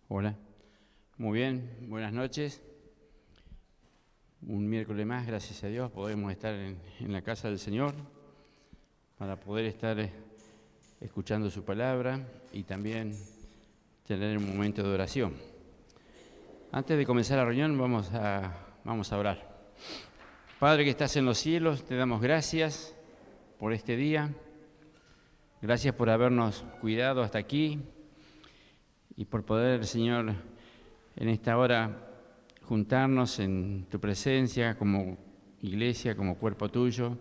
Hola, muy bien, buenas noches. Un miércoles más, gracias a Dios, podemos estar en la casa del Señor para poder estar escuchando su palabra y también tener un momento de oración. Antes de comenzar la reunión vamos a orar. Padre que estás en los cielos, te damos gracias por este día. Gracias por habernos cuidado hasta aquí y por poder, Señor, en esta hora juntarnos en tu presencia como iglesia, como cuerpo tuyo,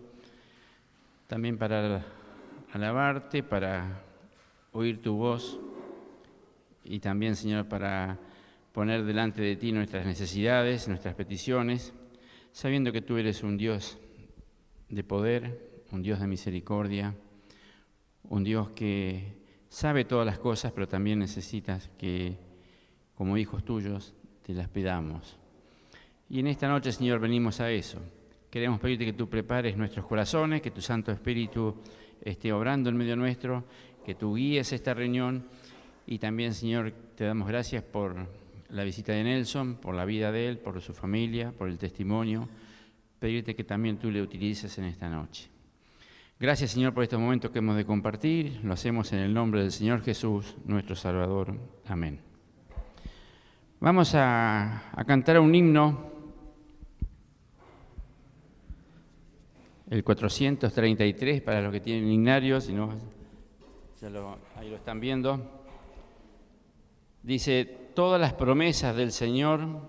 también para alabarte, para oír tu voz y también, Señor, para poner delante de ti nuestras necesidades, nuestras peticiones, sabiendo que tú eres un Dios de poder, un Dios de misericordia, un Dios que sabe todas las cosas, pero también necesitas que, como hijos tuyos, te las pidamos. Y en esta noche, Señor, venimos a eso. Queremos pedirte que tú prepares nuestros corazones, que tu Santo Espíritu esté obrando en medio nuestro, que tú guíes esta reunión. Y también, Señor, te damos gracias por la visita de Nelson, por la vida de él, por su familia, por el testimonio. Pedirte que también tú le utilices en esta noche. Gracias, Señor, por estos momentos que hemos de compartir. Lo hacemos en el nombre del Señor Jesús, nuestro Salvador. Amén. Vamos a cantar un himno, el 433, para los que tienen himnarios, si no, ahí lo están viendo. Dice: todas las promesas del Señor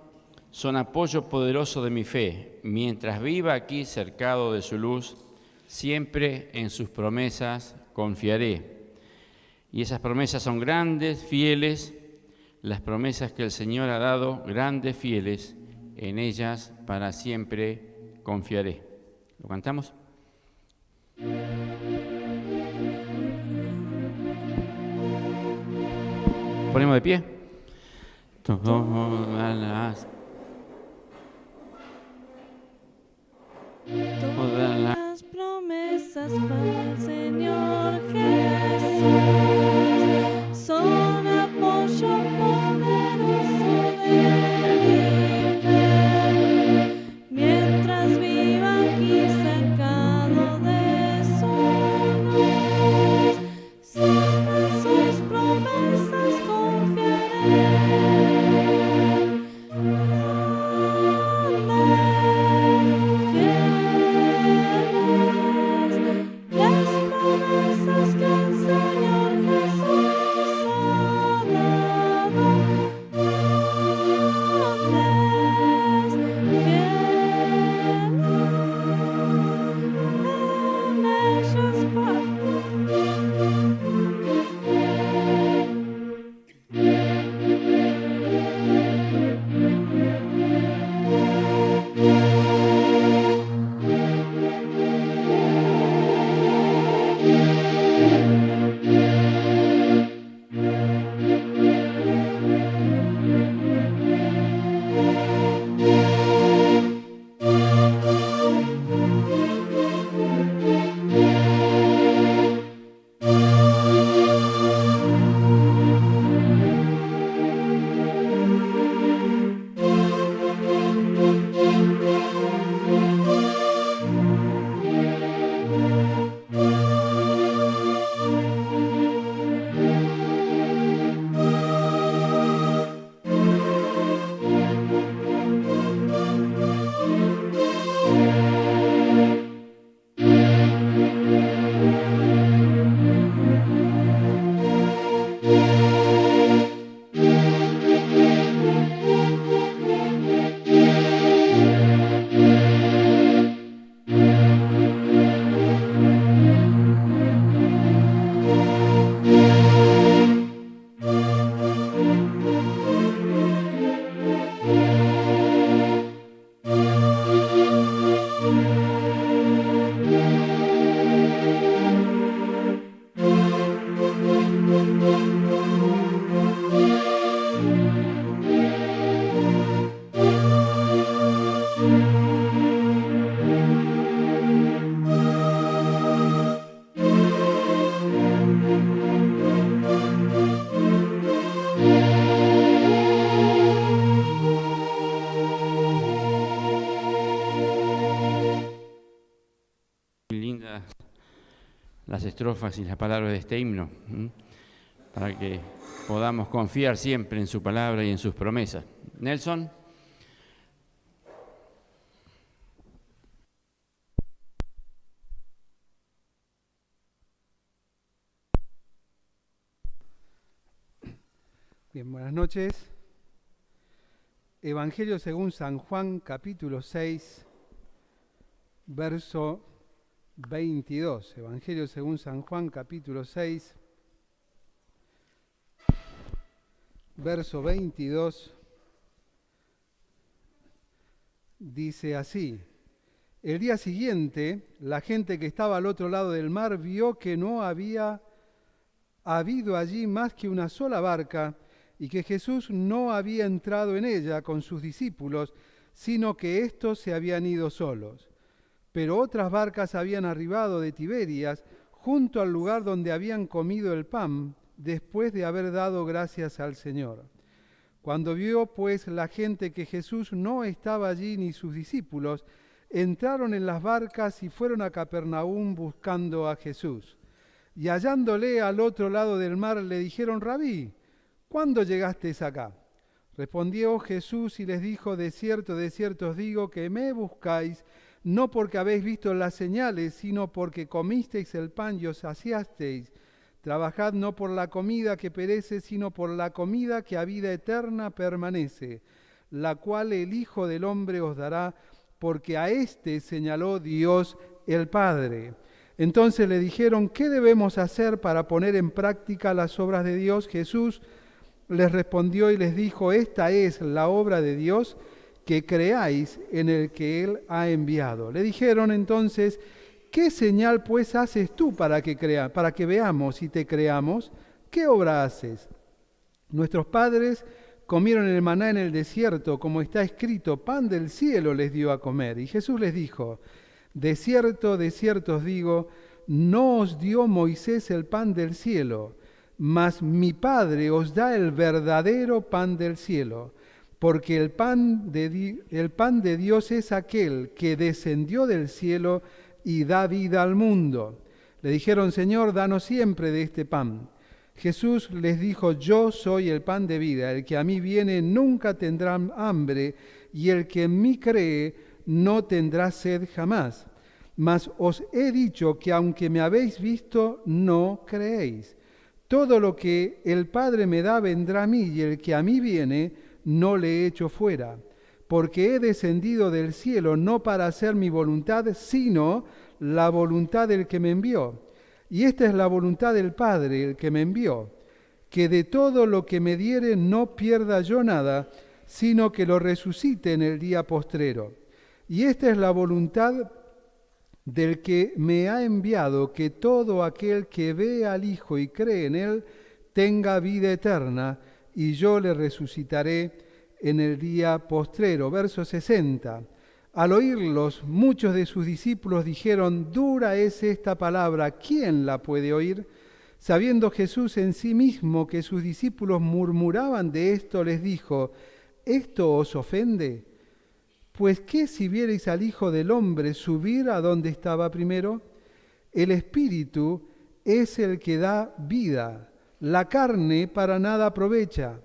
son apoyo poderoso de mi fe. Mientras viva aquí cercado de su luz, siempre en sus promesas confiaré. Y esas promesas son grandes, fieles, las promesas que el Señor ha dado, grandes, fieles, en ellas para siempre confiaré. ¿Lo cantamos? Ponemos de pie. Todas las promesas para el Señor Jesús son apoyo poderoso de mi fe. Mientras viva aquí cercado de su luz, siempre en sus promesas confiaré. Las promesas las estrofas y las palabras de este himno, para que podamos confiar siempre en su palabra y en sus promesas. Nelson. Bien, buenas noches. Evangelio según San Juan, capítulo 6, verso 22. Evangelio según San Juan, capítulo 6, verso 22. Dice así: el día siguiente, la gente que estaba al otro lado del mar vio que no había habido allí más que una sola barca, y que Jesús no había entrado en ella con sus discípulos, sino que éstos se habían ido solos. Pero otras barcas habían arribado de Tiberias, junto al lugar donde habían comido el pan, después de haber dado gracias al Señor. Cuando vio pues la gente que Jesús no estaba allí ni sus discípulos, entraron en las barcas y fueron a Capernaum buscando a Jesús. Y hallándole al otro lado del mar, le dijeron: Rabí, ¿cuándo llegasteis acá? Respondió Jesús y les dijo: de cierto os digo que me buscáis, no porque habéis visto las señales, sino porque comisteis el pan y os saciasteis. Trabajad no por la comida que perece, sino por la comida que a vida eterna permanece, la cual el Hijo del Hombre os dará, porque a éste señaló Dios el Padre. Entonces le dijeron: ¿qué debemos hacer para poner en práctica las obras de Dios? Jesús les respondió y les dijo: esta es la obra de Dios, que creáis en el que Él ha enviado. Le dijeron entonces: ¿qué señal pues haces tú para que veamos y te creamos? ¿Qué obra haces? Nuestros padres comieron el maná en el desierto, como está escrito: pan del cielo les dio a comer. Y Jesús les dijo: de cierto os digo, no os dio Moisés el pan del cielo, mas mi Padre os da el verdadero pan del cielo, porque el pan de Dios es aquel que descendió del cielo y da vida al mundo. Le dijeron: Señor, danos siempre de este pan. Jesús les dijo: yo soy el pan de vida, el que a mí viene nunca tendrá hambre, y el que en mí cree no tendrá sed jamás. Mas os he dicho que aunque me habéis visto, no creéis. Todo lo que el Padre me da vendrá a mí, y el que a mí viene no le echo fuera. Porque he descendido del cielo no para hacer mi voluntad, sino la voluntad del que me envió. Y esta es la voluntad del Padre, el que me envió, que de todo lo que me diere no pierda yo nada, sino que lo resucite en el día postrero. Y esta es la voluntad del que me ha enviado, que todo aquel que ve al Hijo y cree en Él tenga vida eterna, y yo le resucitaré en el día postrero. Verso 60. Al oírlos, muchos de sus discípulos dijeron: dura es esta palabra, ¿quién la puede oír? Sabiendo Jesús en sí mismo que sus discípulos murmuraban de esto, les dijo: ¿esto os ofende? Pues ¿qué si vierais al Hijo del Hombre subir a donde estaba primero? El Espíritu es el que da vida, la carne para nada aprovecha.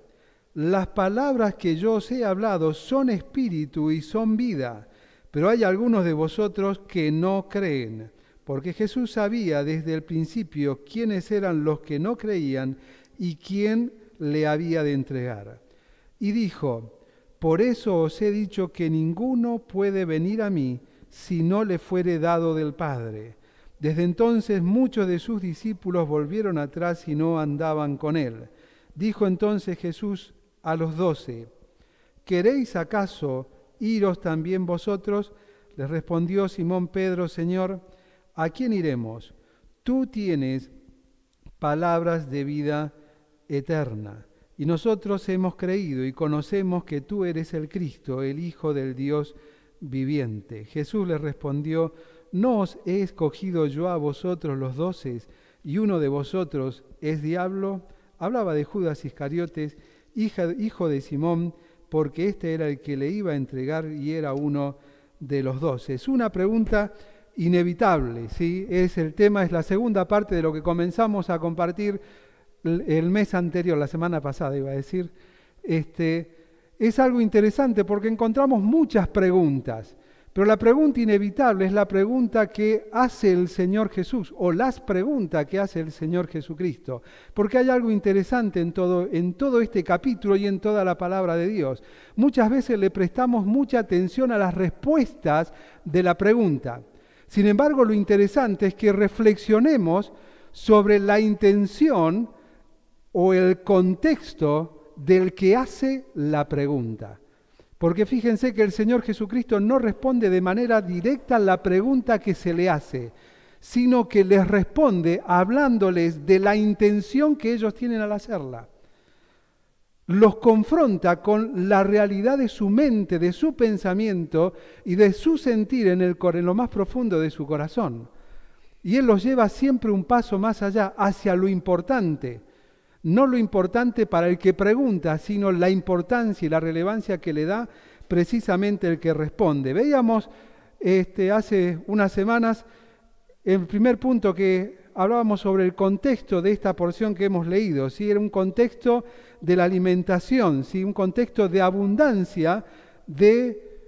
Las palabras que yo os he hablado son espíritu y son vida, pero hay algunos de vosotros que no creen, porque Jesús sabía desde el principio quiénes eran los que no creían y quién le había de entregar. Y dijo: por eso os he dicho que ninguno puede venir a mí si no le fuere dado del Padre. Desde entonces muchos de sus discípulos volvieron atrás y no andaban con él. Dijo entonces Jesús a los 12: ¿queréis acaso iros también vosotros? Les respondió Simón Pedro: Señor, ¿a quién iremos? Tú tienes palabras de vida eterna. Y nosotros hemos creído y conocemos que tú eres el Cristo, el Hijo del Dios viviente. Jesús les respondió: ¿no os he escogido yo a vosotros los 12, y uno de vosotros es diablo? Hablaba de Judas Iscariotes, hijo de Simón, porque este era el que le iba a entregar y era uno de los 12. Es una pregunta inevitable, ¿sí? Es la segunda parte de lo que comenzamos a compartir el mes anterior, la semana pasada iba a decir. Es algo interesante porque encontramos muchas preguntas, pero la pregunta inevitable es la pregunta que hace el Señor Jesús, o las preguntas que hace el Señor Jesucristo, porque hay algo interesante en todo este capítulo y en toda la palabra de Dios. Muchas veces le prestamos mucha atención a las respuestas de la pregunta. Sin embargo, lo interesante es que reflexionemos sobre la intención o el contexto del que hace la pregunta. Porque fíjense que el Señor Jesucristo no responde de manera directa a la pregunta que se le hace, sino que les responde hablándoles de la intención que ellos tienen al hacerla. Los confronta con la realidad de su mente, de su pensamiento y de su sentir en lo más profundo de su corazón. Y Él los lleva siempre un paso más allá, hacia lo importante. No lo importante para el que pregunta, sino la importancia y la relevancia que le da precisamente el que responde. Veíamos hace unas semanas el primer punto que hablábamos sobre el contexto de esta porción que hemos leído. ¿Sí? Era un contexto de la alimentación, ¿sí? Un contexto de abundancia de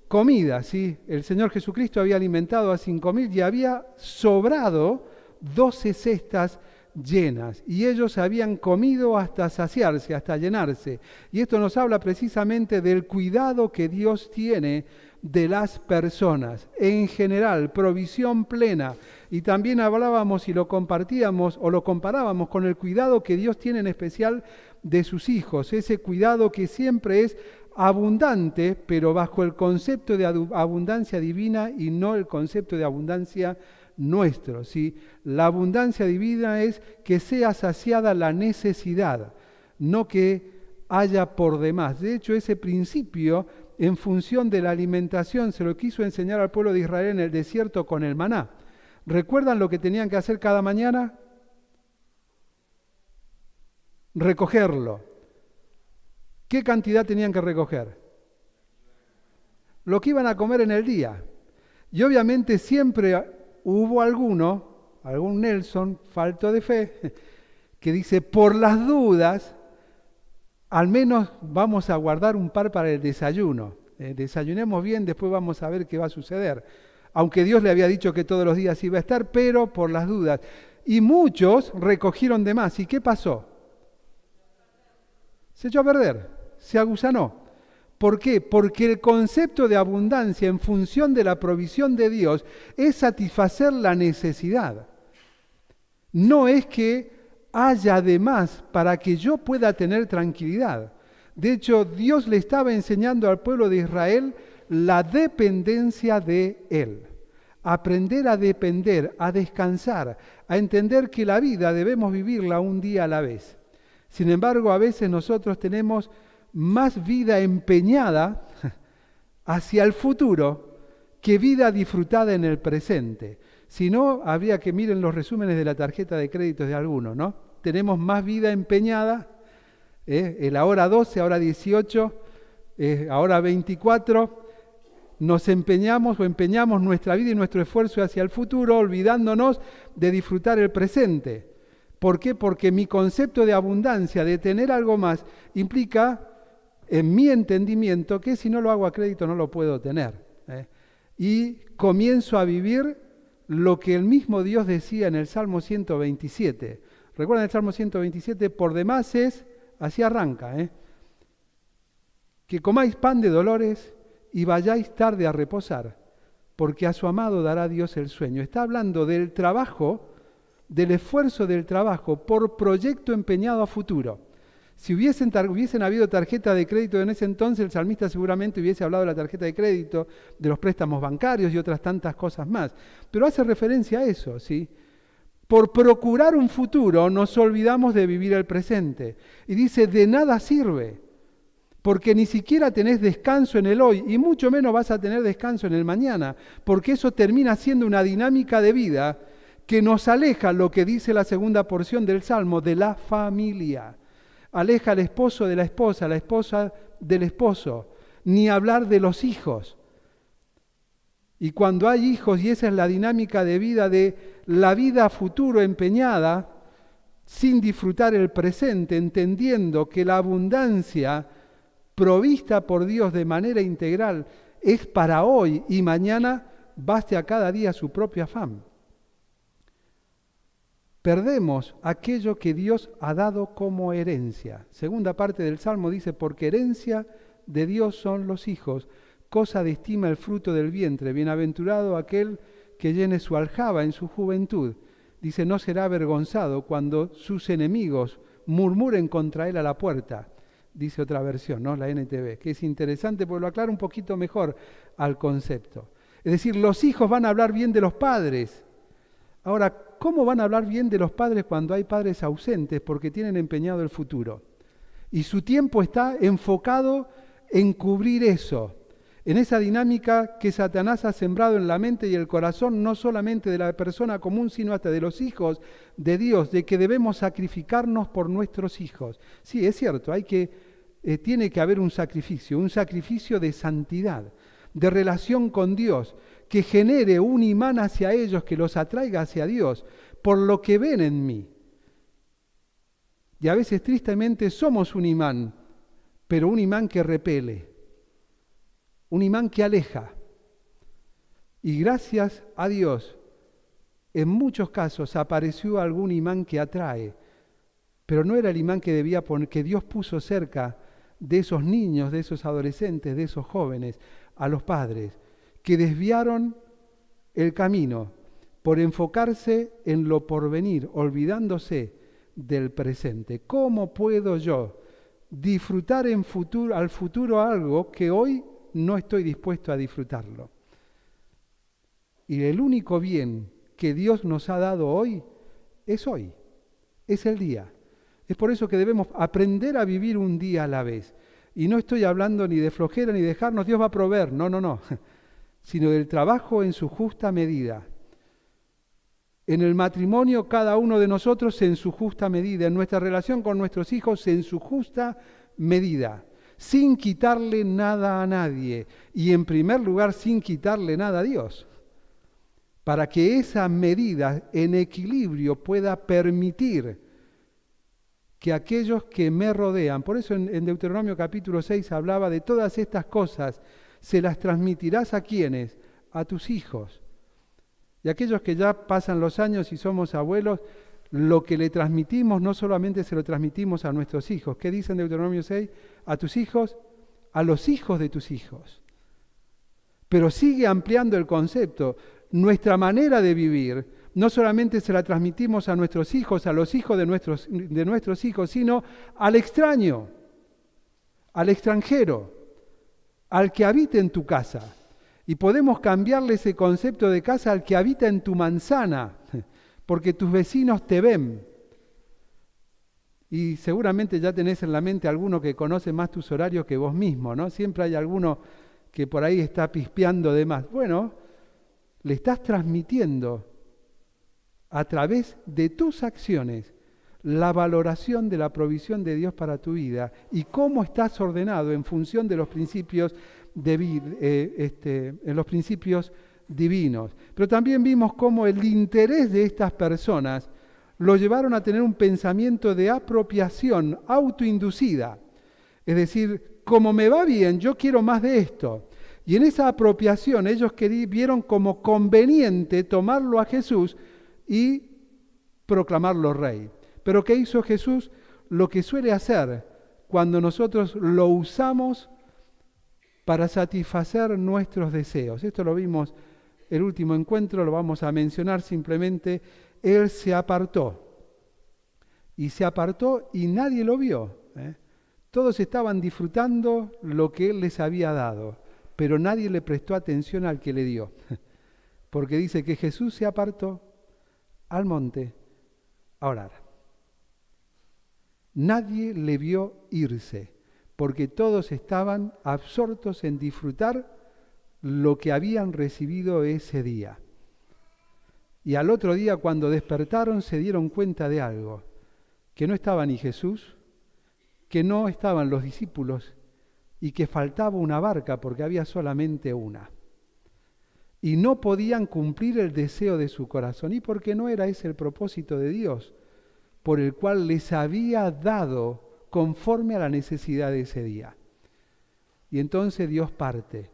comida. ¿Sí? El Señor Jesucristo había alimentado a 5.000 y había sobrado 12 cestas llenas, y ellos habían comido hasta saciarse, hasta llenarse. Y esto nos habla precisamente del cuidado que Dios tiene de las personas. En general, provisión plena. Y también hablábamos y lo compartíamos o lo comparábamos con el cuidado que Dios tiene en especial de sus hijos. Ese cuidado que siempre es abundante, pero bajo el concepto de abundancia divina y no el concepto de abundancia nuestro, ¿sí? La abundancia divina es que sea saciada la necesidad, no que haya por demás. De hecho, ese principio, en función de la alimentación, se lo quiso enseñar al pueblo de Israel en el desierto con el maná. ¿Recuerdan lo que tenían que hacer cada mañana? Recogerlo. ¿Qué cantidad tenían que recoger? Lo que iban a comer en el día. Y obviamente siempre hubo algún Nelson, falto de fe, que dice, por las dudas, al menos vamos a guardar un par para el desayuno. Desayunemos bien, después vamos a ver qué va a suceder. Aunque Dios le había dicho que todos los días iba a estar, pero por las dudas. Y muchos recogieron de más. ¿Y qué pasó? Se echó a perder, se agusanó. ¿Por qué? Porque el concepto de abundancia en función de la provisión de Dios es satisfacer la necesidad. No es que haya de más para que yo pueda tener tranquilidad. De hecho, Dios le estaba enseñando al pueblo de Israel la dependencia de Él. Aprender a depender, a descansar, a entender que la vida debemos vivirla un día a la vez. Sin embargo, a veces nosotros tenemos más vida empeñada hacia el futuro que vida disfrutada en el presente. Si no, habría que miren los resúmenes de la tarjeta de créditos de algunos, ¿no? Tenemos más vida empeñada, el ahora 12, ahora 18, ahora 24, nos empeñamos nuestra vida y nuestro esfuerzo hacia el futuro, olvidándonos de disfrutar el presente. ¿Por qué? Porque mi concepto de abundancia, de tener algo más, implica en mi entendimiento que si no lo hago a crédito no lo puedo tener. Y comienzo a vivir lo que el mismo Dios decía en el Salmo 127. ¿Recuerdan el Salmo 127? Por demás es, así arranca, que comáis pan de dolores y vayáis tarde a reposar, porque a su amado dará Dios el sueño. Está hablando del trabajo, del esfuerzo del trabajo por proyecto empeñado a futuro. Si hubiesen habido tarjeta de crédito en ese entonces, el salmista seguramente hubiese hablado de la tarjeta de crédito, de los préstamos bancarios y otras tantas cosas más. Pero hace referencia a eso, ¿sí? Por procurar un futuro nos olvidamos de vivir el presente. Y dice, de nada sirve, porque ni siquiera tenés descanso en el hoy, y mucho menos vas a tener descanso en el mañana, porque eso termina siendo una dinámica de vida que nos aleja, lo que dice la segunda porción del Salmo, de la familia. Aleja al esposo de la esposa del esposo, ni hablar de los hijos. Y cuando hay hijos, y esa es la dinámica de vida de la vida a futuro empeñada, sin disfrutar el presente, entendiendo que la abundancia provista por Dios de manera integral es para hoy y mañana, baste a cada día su propio afán. Perdemos aquello que Dios ha dado como herencia. Segunda parte del Salmo dice, porque herencia de Dios son los hijos, cosa de estima el fruto del vientre, bienaventurado aquel que llene su aljaba en su juventud. Dice, no será avergonzado cuando sus enemigos murmuren contra él a la puerta. Dice otra versión, ¿no? La NTV, que es interesante porque lo aclara un poquito mejor al concepto. Es decir, los hijos van a hablar bien de los padres. Ahora, ¿cómo van a hablar bien de los padres cuando hay padres ausentes porque tienen empeñado el futuro? Y su tiempo está enfocado en cubrir eso, en esa dinámica que Satanás ha sembrado en la mente y el corazón, no solamente de la persona común, sino hasta de los hijos de Dios, de que debemos sacrificarnos por nuestros hijos. Sí, es cierto, tiene que haber un sacrificio de santidad, de relación con Dios, que genere un imán hacia ellos, que los atraiga hacia Dios, por lo que ven en mí. Y a veces tristemente somos un imán, pero un imán que repele, un imán que aleja. Y gracias a Dios, en muchos casos apareció algún imán que atrae, pero no era el imán que debía poner, que Dios puso cerca de esos niños, de esos adolescentes, de esos jóvenes, a los padres, que desviaron el camino por enfocarse en lo porvenir, olvidándose del presente. ¿Cómo puedo yo disfrutar al futuro algo que hoy no estoy dispuesto a disfrutarlo? Y el único bien que Dios nos ha dado hoy, es el día. Es por eso que debemos aprender a vivir un día a la vez. Y no estoy hablando ni de flojera ni de dejarnos, Dios va a proveer, no, sino del trabajo en su justa medida. En el matrimonio, cada uno de nosotros en su justa medida, en nuestra relación con nuestros hijos en su justa medida, sin quitarle nada a nadie y en primer lugar sin quitarle nada a Dios, para que esa medida en equilibrio pueda permitir que aquellos que me rodean, por eso en Deuteronomio capítulo 6 hablaba de todas estas cosas, se las transmitirás a quienes, a tus hijos. Y aquellos que ya pasan los años y somos abuelos, lo que le transmitimos no solamente se lo transmitimos a nuestros hijos. ¿Qué dice en Deuteronomio 6? A tus hijos, a los hijos de tus hijos. Pero sigue ampliando el concepto. Nuestra manera de vivir no solamente se la transmitimos a nuestros hijos, a los hijos de nuestros hijos, sino al extraño, al extranjero, al que habita en tu casa. Y podemos cambiarle ese concepto de casa al que habita en tu manzana, porque tus vecinos te ven. Y seguramente ya tenés en la mente alguno que conoce más tus horarios que vos mismo, ¿no? Siempre hay alguno que por ahí está pispeando de más. Bueno, le estás transmitiendo a través de tus acciones la valoración de la provisión de Dios para tu vida y cómo estás ordenado en función de los principios en los principios divinos. Pero también vimos cómo el interés de estas personas lo llevaron a tener un pensamiento de apropiación autoinducida. Es decir, como me va bien, yo quiero más de esto. Y en esa apropiación ellos vieron como conveniente tomarlo a Jesús y proclamarlo rey. Pero ¿qué hizo Jesús? Lo que suele hacer cuando nosotros lo usamos para satisfacer nuestros deseos. Esto lo vimos el último encuentro, lo vamos a mencionar simplemente. Él se apartó. Y se apartó y nadie lo vio. Todos estaban disfrutando lo que Él les había dado, pero nadie le prestó atención al que le dio. Porque dice que Jesús se apartó al monte a orar. Nadie le vio irse, porque todos estaban absortos en disfrutar lo que habían recibido ese día. Y al otro día, cuando despertaron, se dieron cuenta de algo, que no estaba ni Jesús, que no estaban los discípulos y que faltaba una barca porque había solamente una. y no podían cumplir el deseo de su corazón. ¿Y por qué no era ese el propósito de Dios, por el cual les había dado conforme a la necesidad de ese día? Y entonces Dios parte.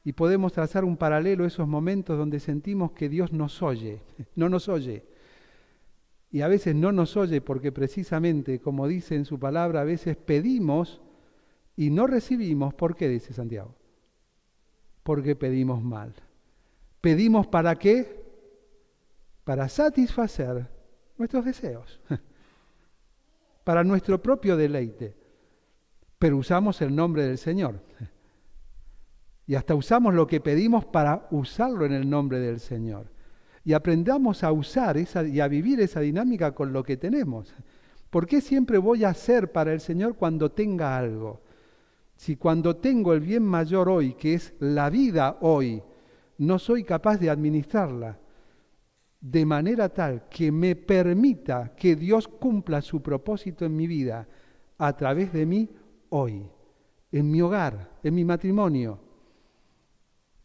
Y podemos trazar un paralelo a esos momentos donde sentimos que Dios nos oye, no nos oye. Y a veces no nos oye porque precisamente, como dice en su palabra, a veces pedimos y no recibimos. ¿Por qué? Dice Santiago. Porque pedimos mal. ¿Pedimos para qué? Para satisfacer nuestros deseos, para nuestro propio deleite. Pero usamos el nombre del Señor. Y hasta usamos lo que pedimos para usarlo en el nombre del Señor. Y aprendamos a usar y a vivir esa dinámica con lo que tenemos. ¿Por qué siempre voy a hacer para el Señor cuando tenga algo? Si cuando tengo el bien mayor hoy, que es la vida hoy, no soy capaz de administrarla de manera tal que me permita que Dios cumpla su propósito en mi vida a través de mí hoy, en mi hogar, en mi matrimonio,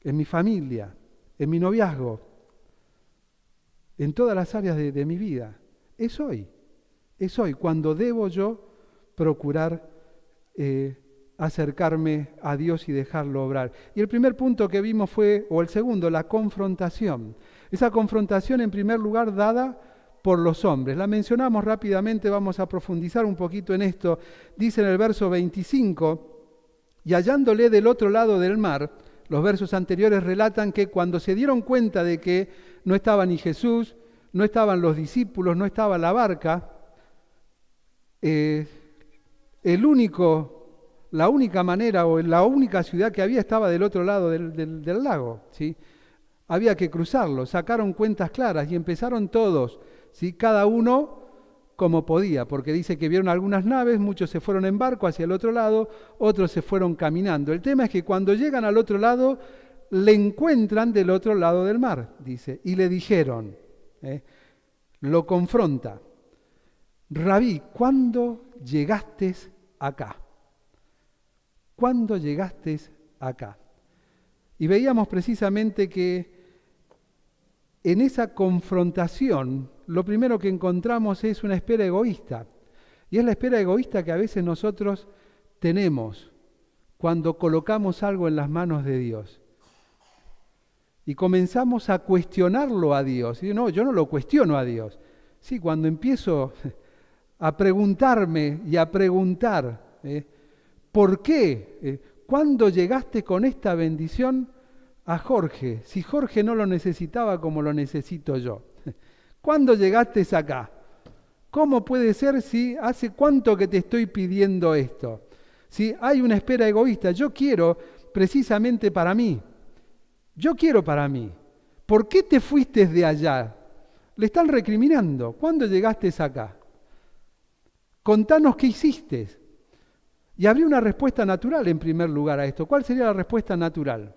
en mi familia, en mi noviazgo, en todas las áreas de mi vida. Es hoy cuando debo yo procurar acercarme a Dios y dejarlo obrar. Y el primer punto que vimos fue, o el segundo, la confrontación. Esa confrontación en primer lugar dada por los hombres. La mencionamos rápidamente, vamos a profundizar un poquito en esto. Dice en el verso 25, y hallándole del otro lado del mar, los versos anteriores relatan que cuando se dieron cuenta de que no estaba ni Jesús, no estaban los discípulos, no estaba la barca, la única manera o la única ciudad que había estaba del otro lado del lago, ¿sí? Había que cruzarlo, sacaron cuentas claras y empezaron todos, ¿sí? Cada uno como podía, porque dice que vieron algunas naves, muchos se fueron en barco hacia el otro lado, otros se fueron caminando. El tema es que cuando llegan al otro lado, le encuentran del otro lado del mar, dice, y le dijeron, lo confronta, Rabí, ¿cuándo llegaste acá? ¿Cuándo llegaste acá? Y veíamos precisamente que en esa confrontación, lo primero que encontramos es una espera egoísta. Y es la espera egoísta que a veces nosotros tenemos cuando colocamos algo en las manos de Dios. Y comenzamos a cuestionarlo a Dios. Y no, yo no lo cuestiono a Dios. Sí, cuando empiezo a preguntarme y a preguntar, ¿por qué? ¿Cuándo llegaste con esta bendición a Jorge? Si Jorge no lo necesitaba como lo necesito yo. ¿Cuándo llegaste acá? ¿Cómo puede ser si hace cuánto que te estoy pidiendo esto? Si hay una espera egoísta, yo quiero precisamente para mí. Yo quiero para mí. ¿Por qué te fuiste de allá? Le están recriminando. ¿Cuándo llegaste acá? Contanos qué hiciste. Y habría una respuesta natural en primer lugar a esto. ¿Cuál sería la respuesta natural?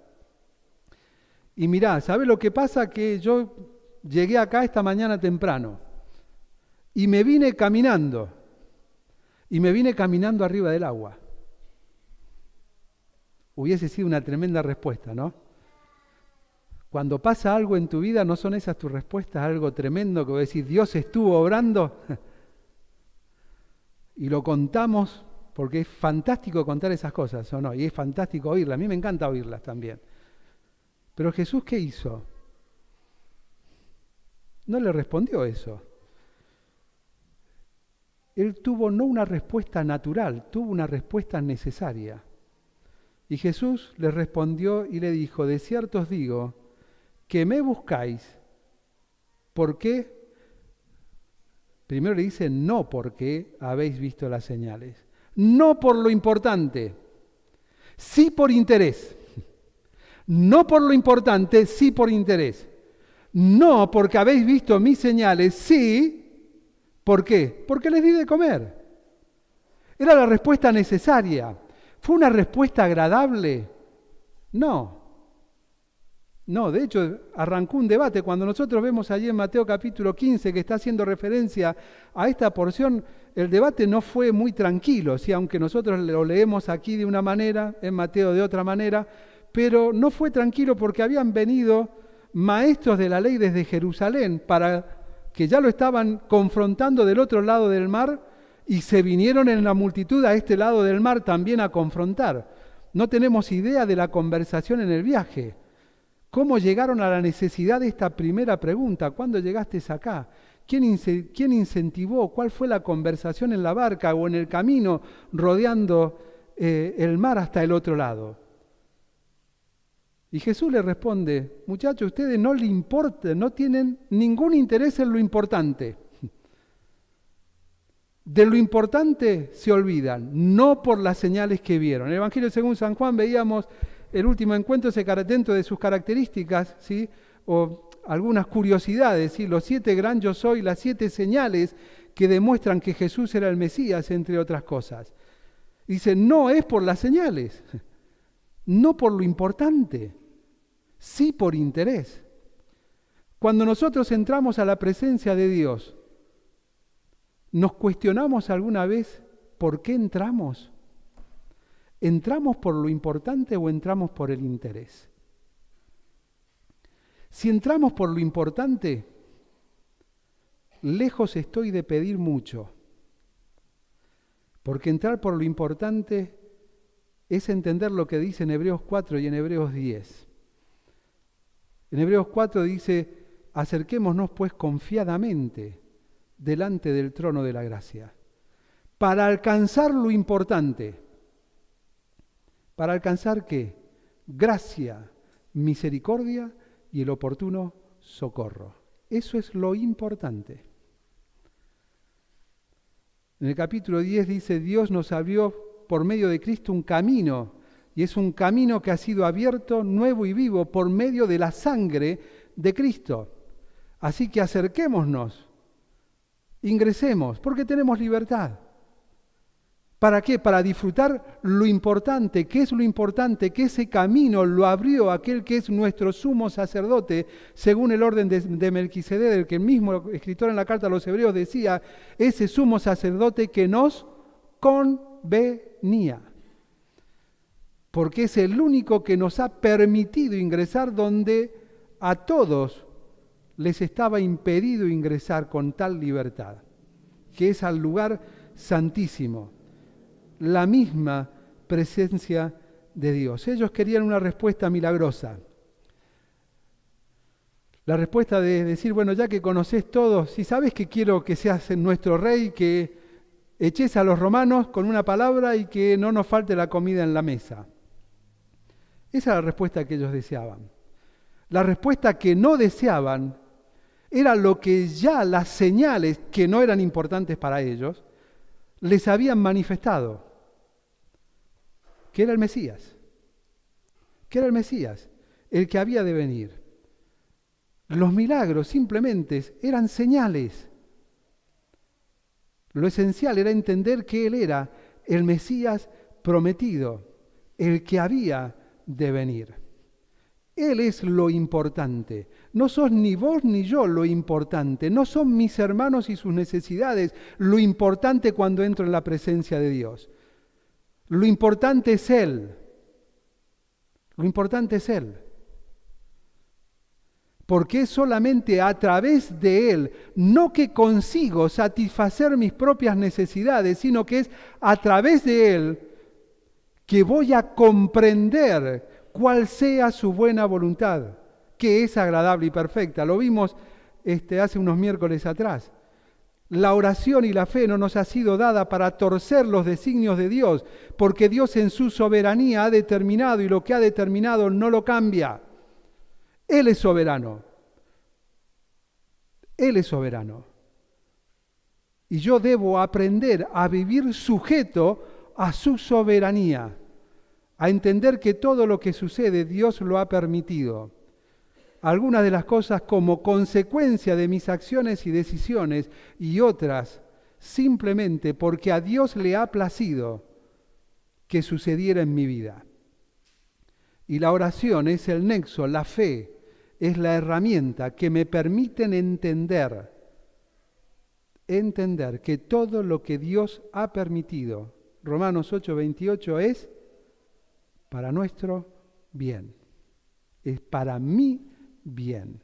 Y mirá, ¿sabés lo que pasa? Que yo llegué acá esta mañana temprano y me vine caminando. Y me vine caminando arriba del agua. Hubiese sido una tremenda respuesta, ¿no? Cuando pasa algo en tu vida, ¿no son esas tus respuestas? Algo tremendo que vos decís, Dios estuvo obrando. Y lo contamos porque es fantástico contar esas cosas, ¿o no? Y es fantástico oírlas. A mí me encanta oírlas también. Pero Jesús, ¿qué hizo? No le respondió eso. Él tuvo no una respuesta natural, tuvo una respuesta necesaria. Y Jesús le respondió y le dijo, de cierto os digo, que me buscáis. ¿Por qué? Primero le dice, no porque habéis visto las señales. No por lo importante, sí por interés. No por lo importante, sí por interés. No porque habéis visto mis señales, sí. ¿Por qué? Porque les di de comer. Era la respuesta necesaria. ¿Fue una respuesta agradable? No. No, de hecho, arrancó un debate. Cuando nosotros vemos allí en Mateo capítulo 15 que está haciendo referencia a esta porción, el debate no fue muy tranquilo, ¿sí? Aunque nosotros lo leemos aquí de una manera, en Mateo de otra manera, pero no fue tranquilo porque habían venido maestros de la ley desde Jerusalén que ya lo estaban confrontando del otro lado del mar y se vinieron en la multitud a este lado del mar también a confrontar. No tenemos idea de la conversación en el viaje. ¿Cómo llegaron a la necesidad de esta primera pregunta? ¿Cuándo llegaste acá? ¿Quién incentivó? ¿Cuál fue la conversación en la barca o en el camino rodeando el mar hasta el otro lado? Y Jesús le responde, muchachos, ustedes no les importa, no tienen ningún interés en lo importante. De lo importante se olvidan, no por las señales que vieron. En el Evangelio según San Juan veíamos el último encuentro dentro de sus características, ¿sí? O algunas curiosidades, ¿sí? Los 7 gran yo soy, las 7 señales que demuestran que Jesús era el Mesías, entre otras cosas. Dice, no es por las señales, no por lo importante, sí por interés. Cuando nosotros entramos a la presencia de Dios, ¿nos cuestionamos alguna vez por qué entramos? ¿Entramos por lo importante o entramos por el interés? Si entramos por lo importante, lejos estoy de pedir mucho, porque entrar por lo importante es entender lo que dice en Hebreos 4 y en Hebreos 10. En Hebreos 4 dice, acerquémonos pues confiadamente delante del trono de la gracia, para alcanzar lo importante. ¿Para alcanzar qué? Gracia, misericordia y el oportuno socorro. Eso es lo importante. En el capítulo 10 dice, Dios nos abrió por medio de Cristo un camino, y es un camino que ha sido abierto, nuevo y vivo, por medio de la sangre de Cristo. Así que acerquémonos, ingresemos, porque tenemos libertad. ¿Para qué? Para disfrutar lo importante. ¿Qué es lo importante? Que ese camino lo abrió aquel que es nuestro sumo sacerdote, según el orden de Melquisedec, del que el mismo escritor en la carta a los Hebreos decía, ese sumo sacerdote que nos convenía. Porque es el único que nos ha permitido ingresar donde a todos les estaba impedido ingresar con tal libertad, que es al lugar santísimo. La misma presencia de Dios. Ellos querían una respuesta milagrosa. La respuesta de decir, bueno, ya que conoces todo, si sabes que quiero que seas nuestro rey, que eches a los romanos con una palabra y que no nos falte la comida en la mesa. Esa era la respuesta que ellos deseaban. La respuesta que no deseaban era lo que ya las señales, que no eran importantes para ellos, les habían manifestado. Que era el Mesías, el que había de venir. Los milagros simplemente eran señales. Lo esencial era entender que Él era el Mesías prometido, el que había de venir. Él es lo importante. No sos ni vos ni yo lo importante. No son mis hermanos y sus necesidades lo importante cuando entro en la presencia de Dios. Lo importante es Él. Lo importante es Él. Porque es solamente a través de Él, no que consigo satisfacer mis propias necesidades, sino que es a través de Él que voy a comprender cuál sea su buena voluntad, que es agradable y perfecta. Lo vimos hace unos miércoles atrás. La oración y la fe no nos ha sido dada para torcer los designios de Dios, porque Dios en su soberanía ha determinado y lo que ha determinado no lo cambia. Él es soberano. Él es soberano. Y yo debo aprender a vivir sujeto a su soberanía, a entender que todo lo que sucede Dios lo ha permitido. Algunas de las cosas como consecuencia de mis acciones y decisiones y otras simplemente porque a Dios le ha placido que sucediera en mi vida. Y la oración es el nexo, la fe es la herramienta que me permiten entender que todo lo que Dios ha permitido, Romanos 8:28, es para nuestro bien. Es para mi bien.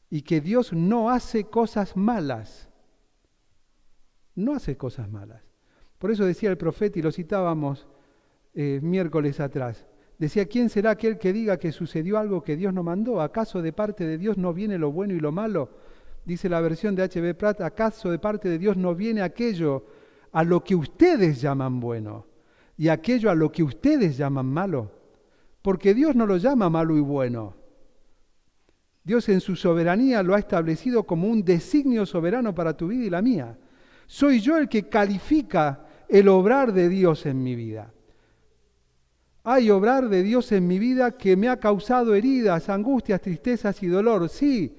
Y que Dios no hace cosas malas. No hace cosas malas. Por eso decía el profeta, y lo citábamos miércoles atrás, decía, ¿quién será aquel que diga que sucedió algo que Dios no mandó? ¿Acaso de parte de Dios no viene lo bueno y lo malo? Dice la versión de H.B. Pratt, ¿acaso de parte de Dios no viene aquello a lo que ustedes llaman bueno y aquello a lo que ustedes llaman malo? Porque Dios no lo llama malo y bueno. Dios en su soberanía lo ha establecido como un designio soberano para tu vida y la mía. Soy yo el que califica el obrar de Dios en mi vida. Hay obrar de Dios en mi vida que me ha causado heridas, angustias, tristezas y dolor. Sí.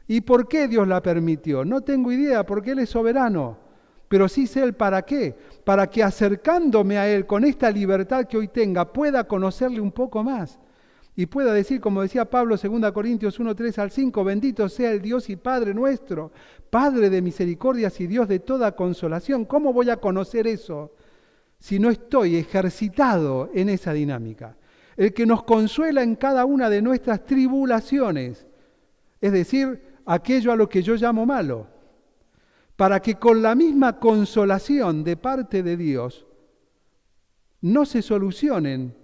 ¿Y por qué Dios la permitió? No tengo idea, porque Él es soberano. Pero sí sé el para qué. Para que acercándome a Él con esta libertad que hoy tenga, pueda conocerle un poco más. Y pueda decir, como decía Pablo, 2 Corintios 1, 3 al 5, bendito sea el Dios y Padre nuestro, Padre de misericordias y Dios de toda consolación. ¿Cómo voy a conocer eso si no estoy ejercitado en esa dinámica? El que nos consuela en cada una de nuestras tribulaciones, es decir, aquello a lo que yo llamo malo, para que con la misma consolación de parte de Dios no se solucionen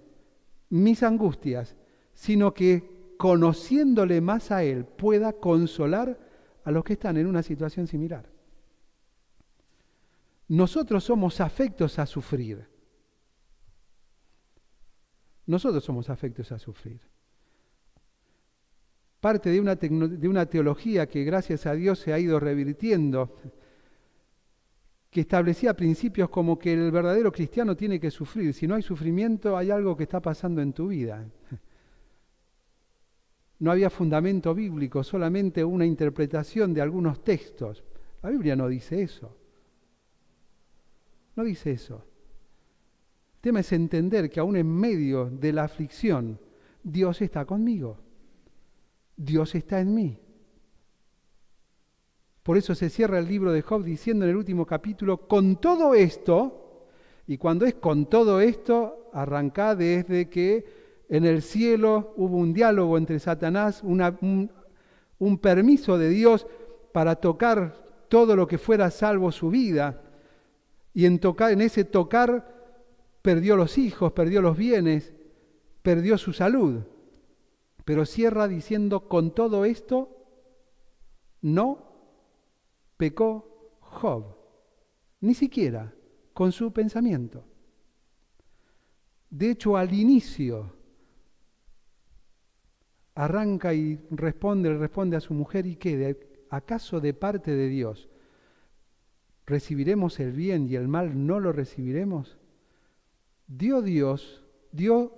mis angustias, sino que conociéndole más a Él pueda consolar a los que están en una situación similar. Nosotros somos afectos a sufrir. Nosotros somos afectos a sufrir. Parte de una teología que gracias a Dios se ha ido revirtiendo, que establecía principios como que el verdadero cristiano tiene que sufrir. Si no hay sufrimiento, hay algo que está pasando en tu vida. No había fundamento bíblico, solamente una interpretación de algunos textos. La Biblia no dice eso. No dice eso. El tema es entender que aún en medio de la aflicción, Dios está conmigo. Dios está en mí. Por eso se cierra el libro de Job diciendo en el último capítulo, con todo esto, y cuando es con todo esto, arranca desde que en el cielo hubo un diálogo entre Satanás, un permiso de Dios para tocar todo lo que fuera salvo su vida, y en ese tocar perdió los hijos, perdió los bienes, perdió su salud. Pero cierra diciendo, con todo esto no pecó Job, ni siquiera con su pensamiento. De hecho, al inicio arranca y responde a su mujer, ¿y qué? ¿Acaso de parte de Dios recibiremos el bien y el mal no lo recibiremos? Dios dio,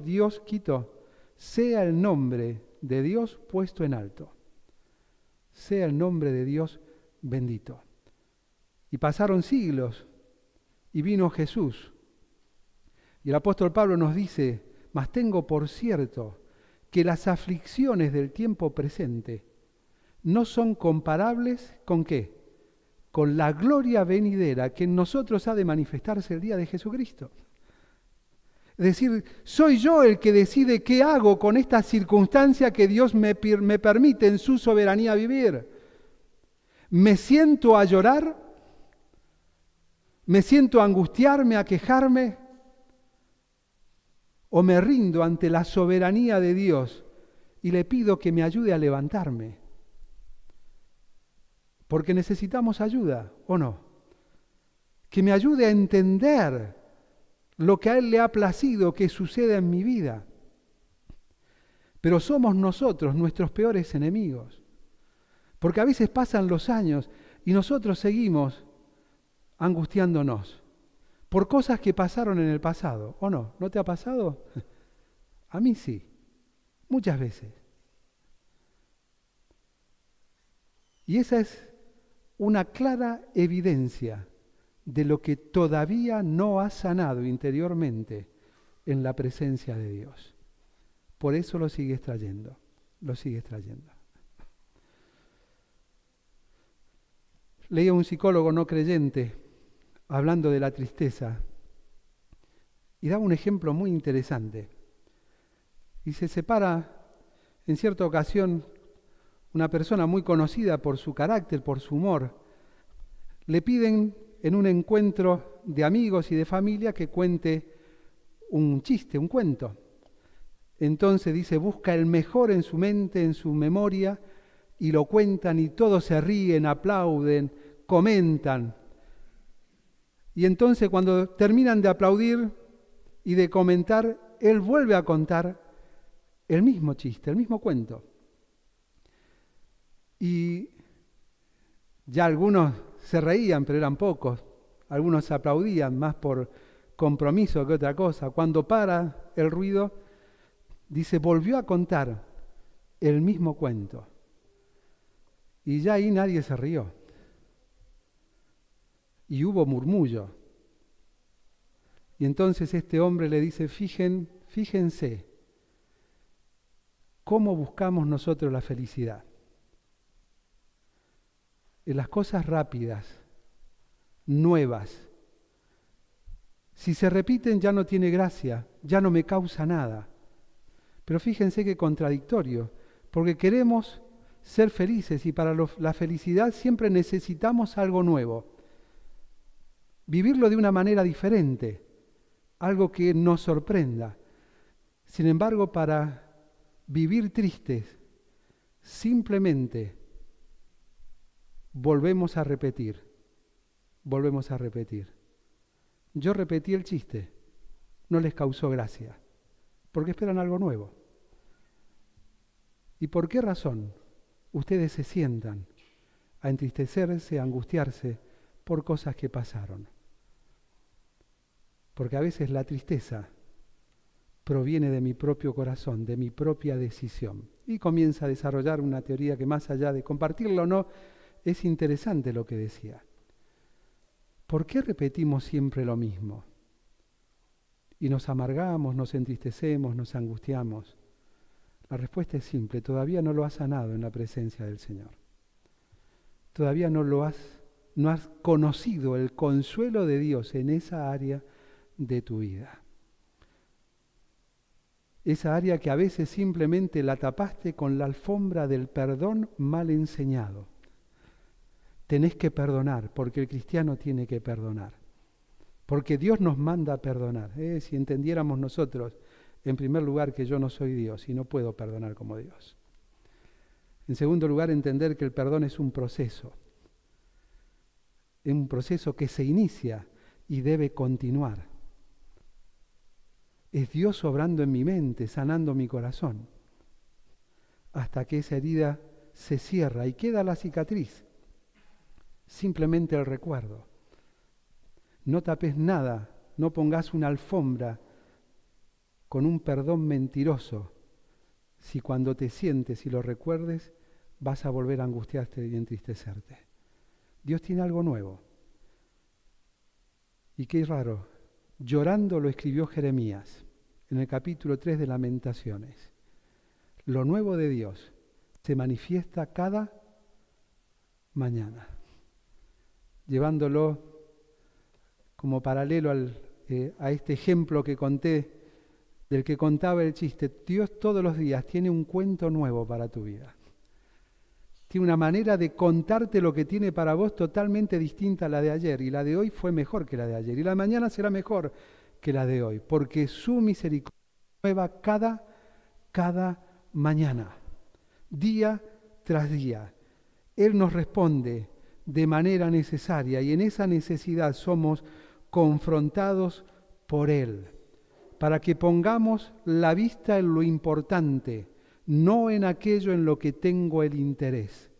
Dios quitó. Sea el nombre de Dios puesto en alto. Sea el nombre de Dios bendito. Y pasaron siglos y vino Jesús. Y el apóstol Pablo nos dice, mas tengo por cierto que las aflicciones del tiempo presente no son comparables ¿con qué? Con la gloria venidera que en nosotros ha de manifestarse el día de Jesucristo. Es decir, soy yo el que decide qué hago con esta circunstancia que Dios me permite en su soberanía vivir. ¿Me siento a llorar? ¿Me siento a angustiarme, a quejarme? ¿O me rindo ante la soberanía de Dios y le pido que me ayude a levantarme? Porque necesitamos ayuda, ¿o no? Que me ayude a entender lo que a Él le ha placido que suceda en mi vida. Pero somos nosotros nuestros peores enemigos. Porque a veces pasan los años y nosotros seguimos angustiándonos por cosas que pasaron en el pasado, ¿o no? ¿No te ha pasado? A mí sí, muchas veces. Y esa es una clara evidencia de lo que todavía no ha sanado interiormente en la presencia de Dios. Por eso lo sigues trayendo, lo sigues trayendo. Leía un psicólogo no creyente hablando de la tristeza y daba un ejemplo muy interesante. y se separa en cierta ocasión una persona muy conocida por su carácter, por su humor. Le piden en un encuentro de amigos y de familia que cuente un chiste, un cuento. Entonces dice, busca el mejor en su mente, en su memoria, y lo cuentan y todos se ríen, aplauden, comentan. Y entonces cuando terminan de aplaudir y de comentar, él vuelve a contar el mismo chiste, el mismo cuento. Y ya algunos se reían, pero eran pocos. Algunos aplaudían más por compromiso que otra cosa. Cuando para el ruido, dice, volvió a contar el mismo cuento. Y ya ahí nadie se rió. Y hubo murmullo. Y entonces este hombre le dice, fíjense, ¿cómo buscamos nosotros la felicidad? En las cosas rápidas, nuevas. Si se repiten ya no tiene gracia, ya no me causa nada. Pero fíjense qué contradictorio, porque queremos ser felices y para la felicidad siempre necesitamos algo nuevo. Vivirlo de una manera diferente, algo que nos sorprenda. Sin embargo, para vivir tristes, simplemente volvemos a repetir. Yo repetí el chiste, no les causó gracia, porque esperan algo nuevo. ¿Y por qué razón ustedes se sientan a entristecerse, a angustiarse por cosas que pasaron? Porque a veces la tristeza proviene de mi propio corazón, de mi propia decisión. Y comienza a desarrollar una teoría que más allá de compartirlo o no, es interesante lo que decía. ¿Por qué repetimos siempre lo mismo? Y nos amargamos, nos entristecemos, nos angustiamos. La respuesta es simple, todavía no lo has sanado en la presencia del Señor. Todavía no has conocido el consuelo de Dios en esa área de tu vida. Esa área que a veces simplemente la tapaste con la alfombra del perdón mal enseñado. Tenés que perdonar, porque el cristiano tiene que perdonar. Porque Dios nos manda a perdonar. Si entendiéramos nosotros, en primer lugar, que yo no soy Dios y no puedo perdonar como Dios. En segundo lugar, entender que el perdón es un proceso. Es un proceso que se inicia y debe continuar. Es Dios obrando en mi mente, sanando mi corazón, hasta que esa herida se cierra y queda la cicatriz. Simplemente el recuerdo. No tapes nada, no pongas una alfombra con un perdón mentiroso, si cuando te sientes y lo recuerdes vas a volver a angustiarte y entristecerte. Dios tiene algo nuevo. Y qué raro, llorando lo escribió Jeremías en el capítulo 3 de Lamentaciones. Lo nuevo de Dios se manifiesta cada mañana, llevándolo como paralelo a este ejemplo que conté, del que contaba el chiste. Dios todos los días tiene un cuento nuevo para tu vida. Tiene una manera de contarte lo que tiene para vos totalmente distinta a la de ayer. Y la de hoy fue mejor que la de ayer. Y la de mañana será mejor que la de hoy. Porque su misericordia es nueva cada mañana, día tras día. Él nos responde de manera necesaria. Y en esa necesidad somos confrontados por Él. Para que pongamos la vista en lo importante, no en aquello en lo que tengo el interés.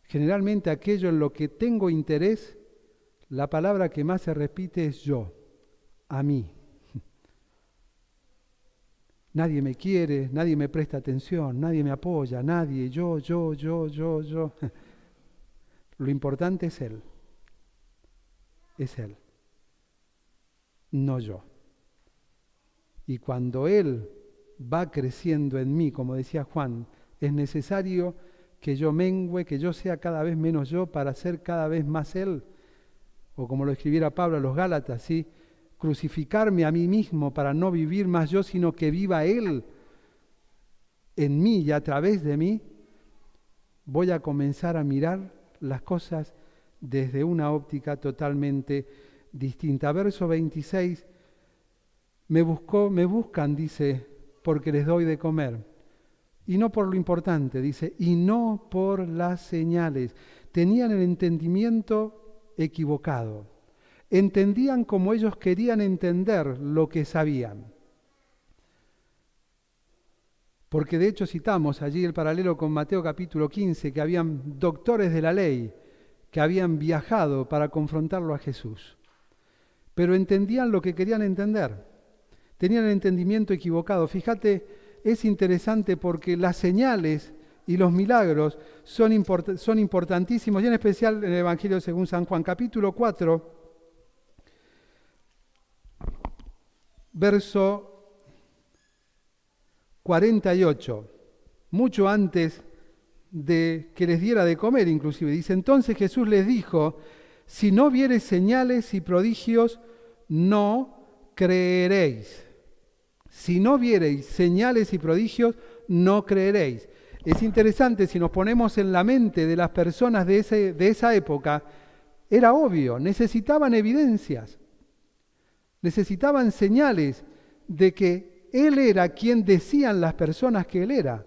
Generalmente aquello en lo que tengo interés, la palabra que más se repite es yo, a mí. Nadie me quiere, nadie me presta atención, nadie me apoya, nadie, yo. Lo importante es Él. Es Él, no yo. Y cuando Él va creciendo en mí, como decía Juan, es necesario que yo mengüe, que yo sea cada vez menos yo para ser cada vez más Él. O como lo escribiera Pablo a los Gálatas, ¿sí? crucificarme a mí mismo para no vivir más yo, sino que viva Él en mí y a través de mí, voy a comenzar a mirar las cosas desde una óptica totalmente distinta. Verso 26, me buscan, dice, porque les doy de comer. Y no por lo importante, dice, y no por las señales. Tenían el entendimiento equivocado. Entendían como ellos querían entender lo que sabían. Porque de hecho citamos allí el paralelo con Mateo capítulo 15, que habían doctores de la ley que habían viajado para confrontarlo a Jesús. Pero entendían lo que querían entender. Tenían el entendimiento equivocado. Fíjate, es interesante porque las señales y los milagros son importantísimos, y en especial en el Evangelio según San Juan, capítulo 4, verso 48, mucho antes de que les diera de comer inclusive. Dice, entonces Jesús les dijo, si no viereis señales y prodigios, no creeréis. Si no viereis señales y prodigios, no creeréis. Es interesante, si nos ponemos en la mente de las personas de esa época, era obvio, necesitaban evidencias, necesitaban señales de que Él era quien decían las personas que Él era.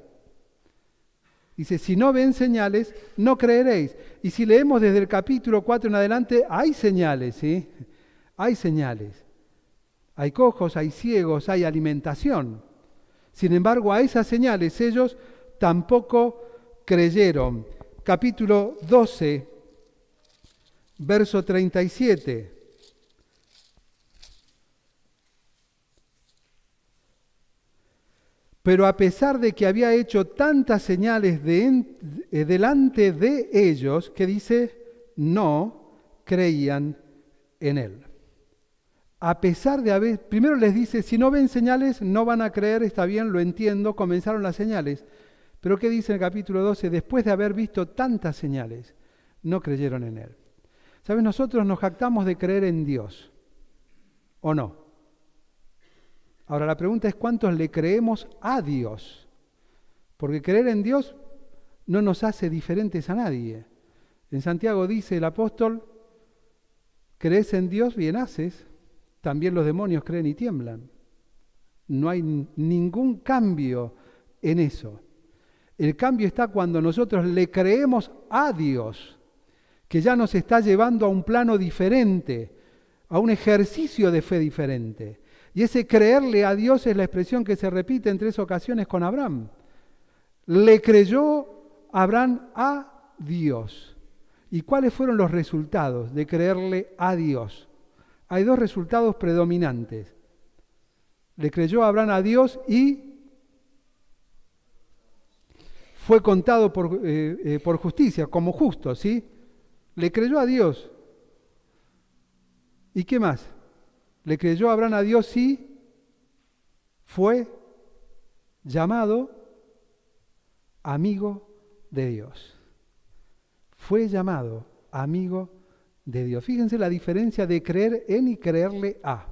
Dice, si no ven señales, no creeréis. Y si leemos desde el capítulo 4 en adelante, hay señales, ¿sí? Hay señales. Hay cojos, hay ciegos, hay alimentación. Sin embargo, a esas señales ellos tampoco creyeron. Capítulo 12, verso 37. Pero a pesar de que había hecho tantas señales delante de ellos, que dice, no creían en Él. A pesar de haber, primero les dice, si no ven señales, no van a creer, está bien, lo entiendo, comenzaron las señales. Pero ¿qué dice en el capítulo 12? Después de haber visto tantas señales, no creyeron en Él. ¿Sabes? Nosotros nos jactamos de creer en Dios, ¿o no? Ahora la pregunta es, ¿cuántos le creemos a Dios? Porque creer en Dios no nos hace diferentes a nadie. En Santiago dice el apóstol, crees en Dios, bien haces. También los demonios creen y tiemblan. No hay ningún cambio en eso. El cambio está cuando nosotros le creemos a Dios, que ya nos está llevando a un plano diferente, a un ejercicio de fe diferente. Y ese creerle a Dios es la expresión que se repite en 3 ocasiones con Abraham. Le creyó Abraham a Dios. ¿Y cuáles fueron los resultados de creerle a Dios? Hay 2 resultados predominantes. Le creyó Abraham a Dios y fue contado por justicia, como justo, ¿sí? Le creyó a Dios. ¿Y qué más? Le creyó Abraham a Dios y fue llamado amigo de Dios. Fue llamado amigo de Dios. Fíjense la diferencia de creer en y creerle a.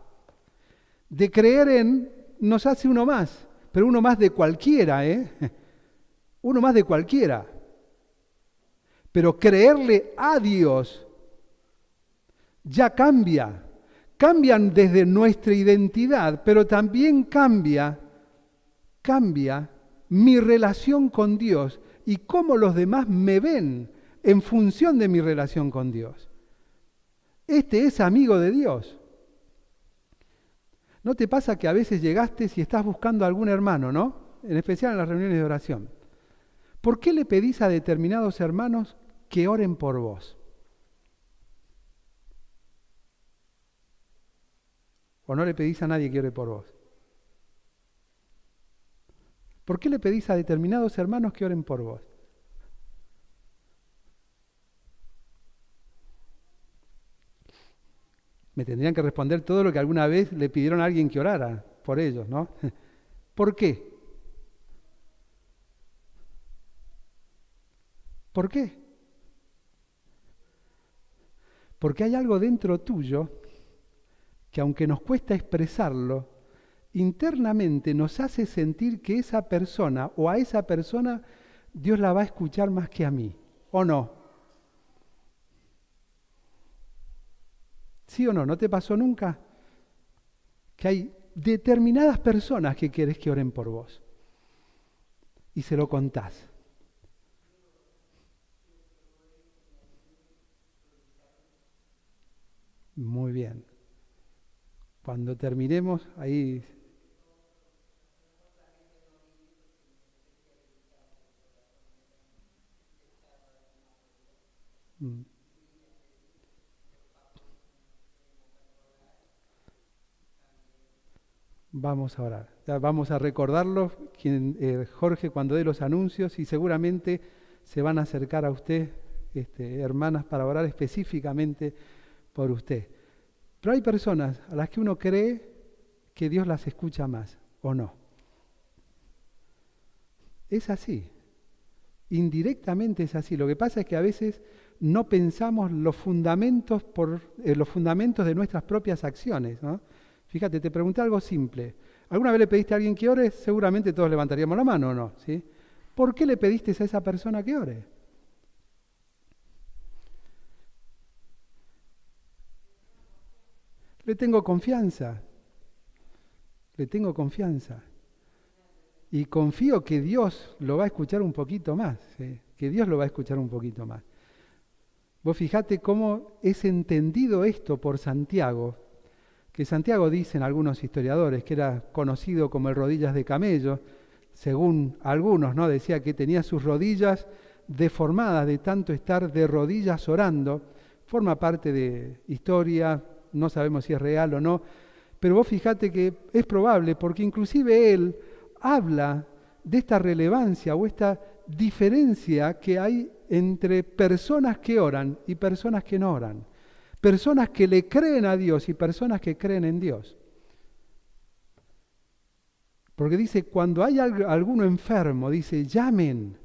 De creer en nos hace uno más, pero uno más de cualquiera, Uno más de cualquiera. Pero creerle a Dios ya cambia. Cambian desde nuestra identidad, pero también cambia mi relación con Dios y cómo los demás me ven en función de mi relación con Dios. Este es amigo de Dios. ¿No te pasa que a veces llegaste y estás buscando a algún hermano, ¿no? En especial en las reuniones de oración. ¿Por qué le pedís a determinados hermanos que oren por vos? ¿O no le pedís a nadie que ore por vos? ¿Por qué le pedís a determinados hermanos que oren por vos? Me tendrían que responder todo lo que alguna vez le pidieron a alguien que orara por ellos, ¿no? ¿Por qué? ¿Por qué? Porque hay algo dentro tuyo que aunque nos cuesta expresarlo, internamente nos hace sentir que esa persona o a esa persona Dios la va a escuchar más que a mí, ¿o no? ¿Sí o no? ¿No te pasó nunca? Que hay determinadas personas que querés que oren por vos y se lo contás. Muy bien. Cuando terminemos, ahí... Vamos a orar. Ya vamos a recordarlo, Jorge, cuando dé los anuncios, y seguramente se van a acercar a usted, hermanas, para orar específicamente por usted. Pero hay personas a las que uno cree que Dios las escucha más, ¿o no? Es así. Indirectamente es así. Lo que pasa es que a veces no pensamos los fundamentos de nuestras propias acciones, ¿no? Fíjate, te pregunté algo simple. ¿Alguna vez le pediste a alguien que ore? Seguramente todos levantaríamos la mano, ¿o no? ¿Sí? ¿Por qué le pediste a esa persona que ore? Le tengo confianza. Le tengo confianza. Y confío que Dios lo va a escuchar un poquito más, ¿sí? Que Dios lo va a escuchar un poquito más. Vos fijate cómo es entendido esto por Santiago, que Santiago dicen algunos historiadores que era conocido como el rodillas de camello, según algunos, ¿no? Decía que tenía sus rodillas deformadas de tanto estar de rodillas orando. Forma parte de historia, no sabemos si es real o no, pero vos fijate que es probable, porque inclusive él habla de esta relevancia o esta diferencia que hay entre personas que oran y personas que no oran. Personas que le creen a Dios y personas que creen en Dios. Porque dice, cuando hay alguno enfermo, dice, llamen.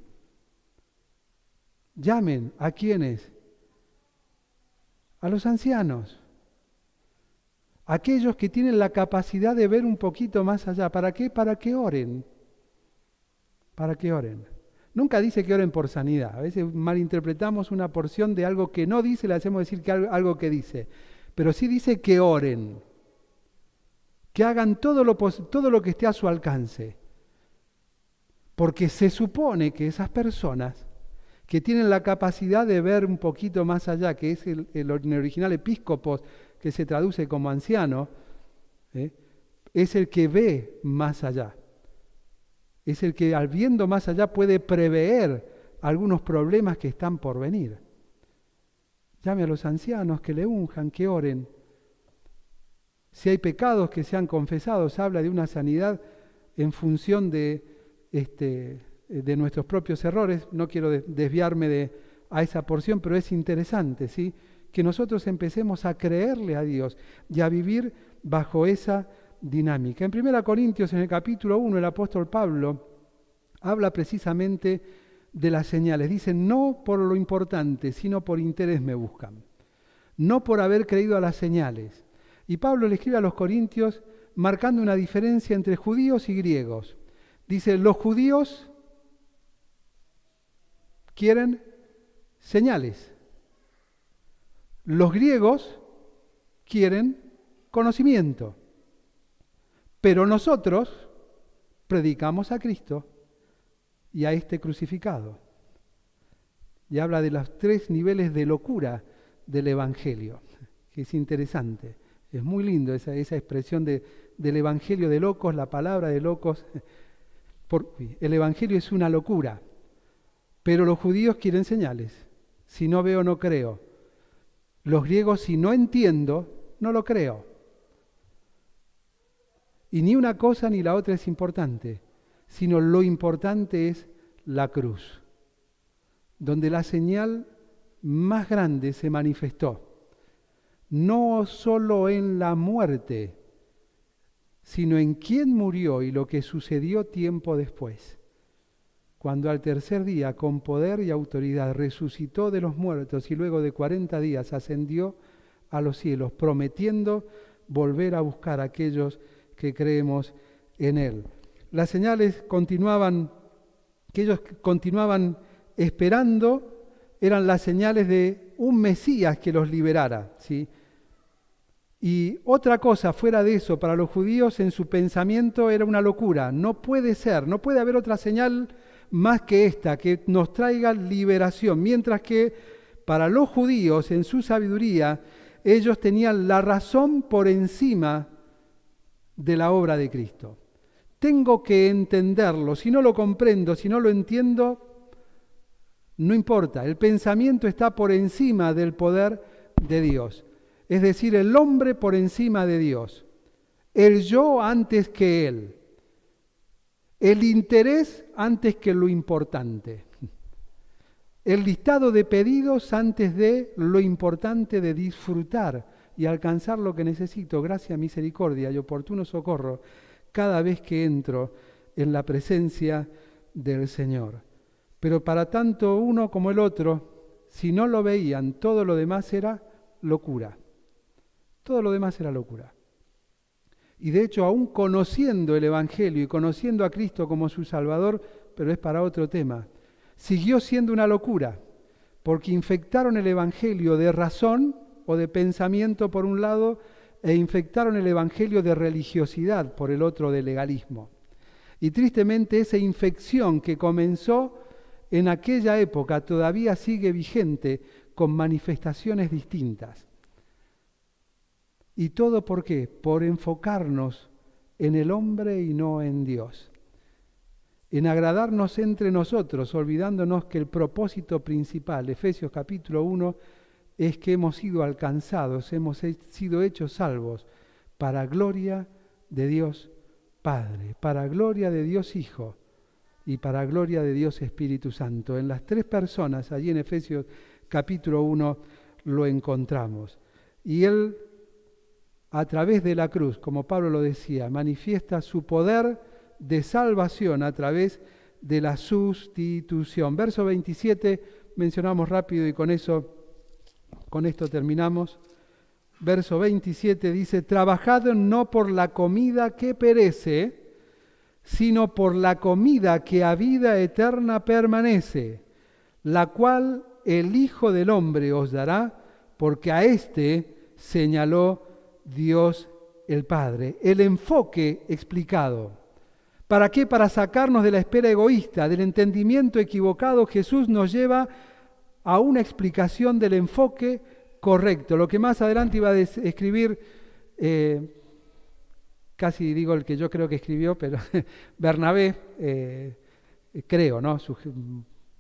Llamen. ¿A quiénes? A los ancianos. Aquellos que tienen la capacidad de ver un poquito más allá. ¿Para qué? Para que oren. Para que oren. Nunca dice que oren por sanidad. A veces malinterpretamos una porción de algo que no dice, le hacemos decir que algo que dice. Pero sí dice que oren. Que hagan todo lo que esté a su alcance. Porque se supone que esas personas que tienen la capacidad de ver un poquito más allá, que es el original episcopos, que se traduce como anciano, es el que ve más allá. Es el que al viendo más allá puede prever algunos problemas que están por venir. Llame a los ancianos que le unjan, que oren. Si hay pecados que sean confesados, habla de una sanidad en función de nuestros propios errores. No quiero desviarme a esa porción, pero es interesante, ¿sí? Que nosotros empecemos a creerle a Dios y a vivir bajo esa dinámica. En 1 Corintios, en el capítulo 1, el apóstol Pablo habla precisamente de las señales. Dice, no por lo importante, sino por interés me buscan. No por haber creído a las señales. Y Pablo le escribe a los corintios marcando una diferencia entre judíos y griegos. Dice, los judíos quieren señales. Los griegos quieren conocimiento. Pero nosotros predicamos a Cristo y a este crucificado. Y habla de los 3 niveles de locura del Evangelio, que es interesante. Es muy lindo esa expresión del Evangelio de locos, la palabra de locos. El Evangelio es una locura, pero los judíos quieren señales. Si no veo, no creo. Los griegos, si no entiendo, no lo creo. Y ni una cosa ni la otra es importante, sino lo importante es la cruz, donde la señal más grande se manifestó, no solo en la muerte, sino en quién murió y lo que sucedió tiempo después, cuando al tercer día, con poder y autoridad, resucitó de los muertos y luego de 40 días ascendió a los cielos, prometiendo volver a buscar a aquellos que creemos en Él. Las señales que ellos continuaban esperando, eran las señales de un Mesías que los liberara, ¿sí? Y otra cosa fuera de eso, para los judíos en su pensamiento era una locura. No puede ser, no puede haber otra señal más que esta, que nos traiga liberación. Mientras que para los judíos, en su sabiduría, ellos tenían la razón por encima de la obra de Cristo. Tengo que entenderlo, si no lo comprendo, si no lo entiendo, no importa. El pensamiento está por encima del poder de Dios. Es decir, el hombre por encima de Dios, el yo antes que Él, el interés antes que lo importante, el listado de pedidos antes de lo importante de disfrutar y alcanzar lo que necesito, gracia, misericordia y oportuno socorro, cada vez que entro en la presencia del Señor. Pero para tanto uno como el otro, si no lo veían, todo lo demás era locura. Todo lo demás era locura. Y de hecho, aún conociendo el Evangelio y conociendo a Cristo como su Salvador, pero es para otro tema, siguió siendo una locura, porque infectaron el Evangelio de razón o de pensamiento por un lado, e infectaron el Evangelio de religiosidad por el otro, de legalismo. Y tristemente esa infección que comenzó en aquella época todavía sigue vigente con manifestaciones distintas. ¿Y todo por qué? Por enfocarnos en el hombre y no en Dios. En agradarnos entre nosotros, olvidándonos que el propósito principal, Efesios capítulo 1, es que hemos sido alcanzados, hemos sido hechos salvos para gloria de Dios Padre, para gloria de Dios Hijo y para gloria de Dios Espíritu Santo. En las tres personas, allí en Efesios capítulo 1, lo encontramos. Y Él, a través de la cruz, como Pablo lo decía, manifiesta su poder de salvación a través de la sustitución. Verso 27, mencionamos rápido y con esto terminamos. Verso 27 dice, trabajad no por la comida que perece, sino por la comida que a vida eterna permanece, la cual el Hijo del Hombre os dará, porque a éste señaló Dios el Padre. El enfoque explicado. ¿Para qué? Para sacarnos de la espera egoísta, del entendimiento equivocado. Jesús nos lleva a una explicación del enfoque correcto. Lo que más adelante iba a escribir, casi digo el que yo creo que escribió, pero Bernabé, creo, ¿no?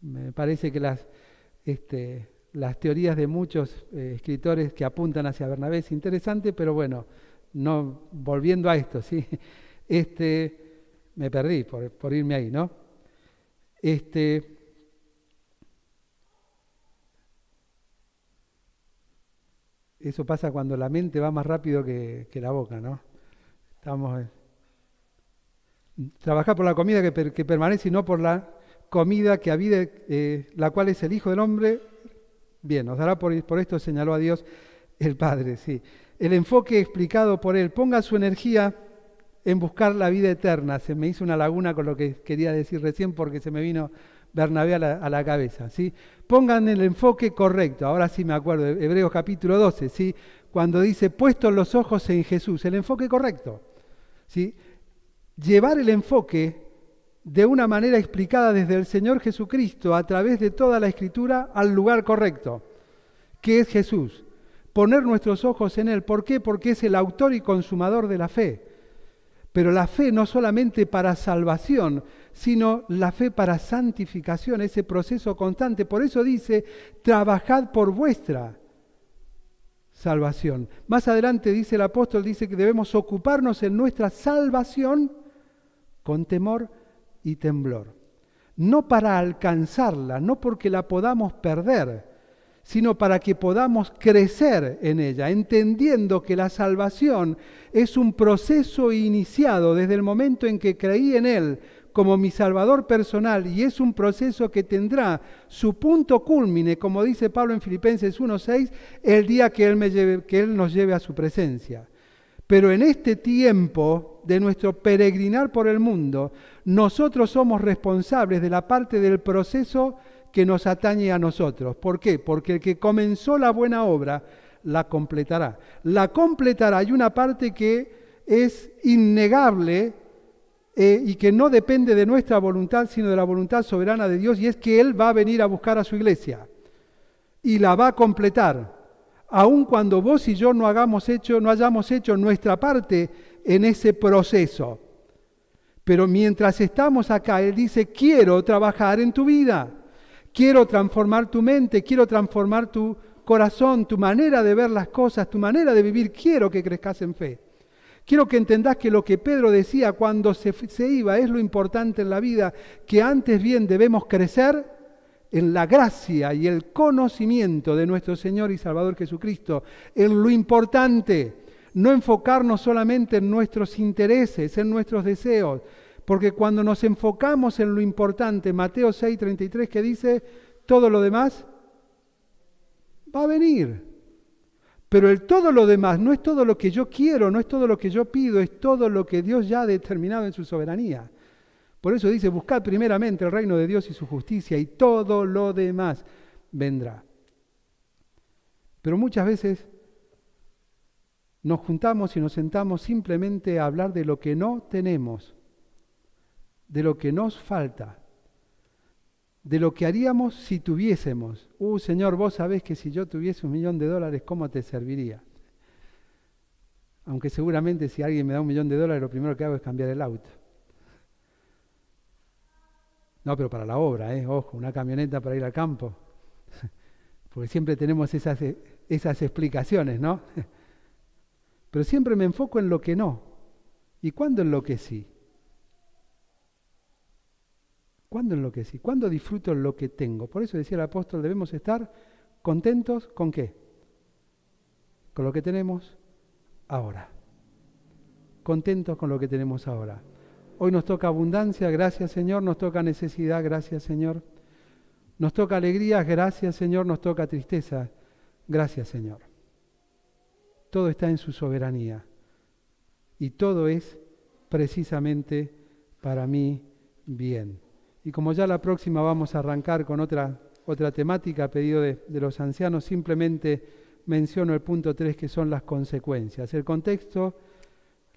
Me parece que las teorías de muchos escritores que apuntan hacia Bernabé es interesante, pero bueno, no, volviendo a esto, ¿sí? Me perdí por irme ahí, ¿no? Eso pasa cuando la mente va más rápido que la boca, ¿no? Trabajar por la comida que permanece y no por la comida que habida, la cual es el Hijo del Hombre. Bien, nos dará por esto señaló a Dios el Padre, sí. El enfoque explicado por Él. Ponga su energía en buscar la vida eterna. Se me hizo una laguna con lo que quería decir recién porque se me vino Bernabé a la cabeza, ¿sí? Pongan el enfoque correcto. Ahora sí me acuerdo, Hebreos capítulo 12, ¿sí? Cuando dice, puestos los ojos en Jesús, el enfoque correcto, ¿sí? Llevar el enfoque de una manera explicada desde el Señor Jesucristo a través de toda la Escritura al lugar correcto, que es Jesús. Poner nuestros ojos en Él. ¿Por qué? Porque es el autor y consumador de la fe. Pero la fe no solamente para salvación, sino la fe para santificación, ese proceso constante. Por eso dice, trabajad por vuestra salvación. Más adelante dice el apóstol, dice que debemos ocuparnos en nuestra salvación con temor y temblor. No para alcanzarla, no porque la podamos perder, sino para que podamos crecer en ella, entendiendo que la salvación es un proceso iniciado desde el momento en que creí en Él como mi Salvador personal, y es un proceso que tendrá su punto cúlmine, como dice Pablo en Filipenses 1:6, el día que Él nos lleve a su presencia. Pero en este tiempo de nuestro peregrinar por el mundo, nosotros somos responsables de la parte del proceso que nos atañe a nosotros. ¿Por qué? Porque el que comenzó la buena obra la completará. La completará. Hay una parte que es innegable y que no depende de nuestra voluntad, sino de la voluntad soberana de Dios, y es que Él va a venir a buscar a su iglesia y la va a completar. Aun cuando vos y yo no hayamos hecho nuestra parte en ese proceso. Pero mientras estamos acá, Él dice, quiero trabajar en tu vida, quiero transformar tu mente, quiero transformar tu corazón, tu manera de ver las cosas, tu manera de vivir, quiero que crezcas en fe. Quiero que entendás que lo que Pedro decía cuando se iba es lo importante en la vida, que antes bien debemos crecer en la gracia y el conocimiento de nuestro Señor y Salvador Jesucristo, en lo importante, no enfocarnos solamente en nuestros intereses, en nuestros deseos, porque cuando nos enfocamos en lo importante, Mateo 6:33 que dice, todo lo demás va a venir. Pero el todo lo demás no es todo lo que yo quiero, no es todo lo que yo pido, es todo lo que Dios ya ha determinado en su soberanía. Por eso dice, buscad primeramente el reino de Dios y su justicia y todo lo demás vendrá. Pero muchas veces nos juntamos y nos sentamos simplemente a hablar de lo que no tenemos, de lo que nos falta, de lo que haríamos si tuviésemos. Señor, vos sabés que si yo tuviese $1.000.000, ¿cómo te serviría? Aunque seguramente si alguien me da $1.000.000, lo primero que hago es cambiar el auto. No, pero para la obra, ojo, una camioneta para ir al campo. Porque siempre tenemos esas explicaciones, ¿no? Pero siempre me enfoco en lo que no. ¿Y cuándo en lo que sí? ¿Cuándo en lo que sí? ¿Cuándo disfruto lo que tengo? Por eso decía el apóstol, debemos estar contentos ¿con qué? Con lo que tenemos ahora. Contentos con lo que tenemos ahora. Hoy nos toca abundancia, gracias Señor, nos toca necesidad, gracias Señor. Nos toca alegría, gracias Señor, nos toca tristeza, gracias Señor. Todo está en su soberanía y todo es precisamente para mí bien. Y como ya la próxima vamos a arrancar con otra temática a pedido de los ancianos, simplemente menciono el punto 3 que son las consecuencias. El contexto,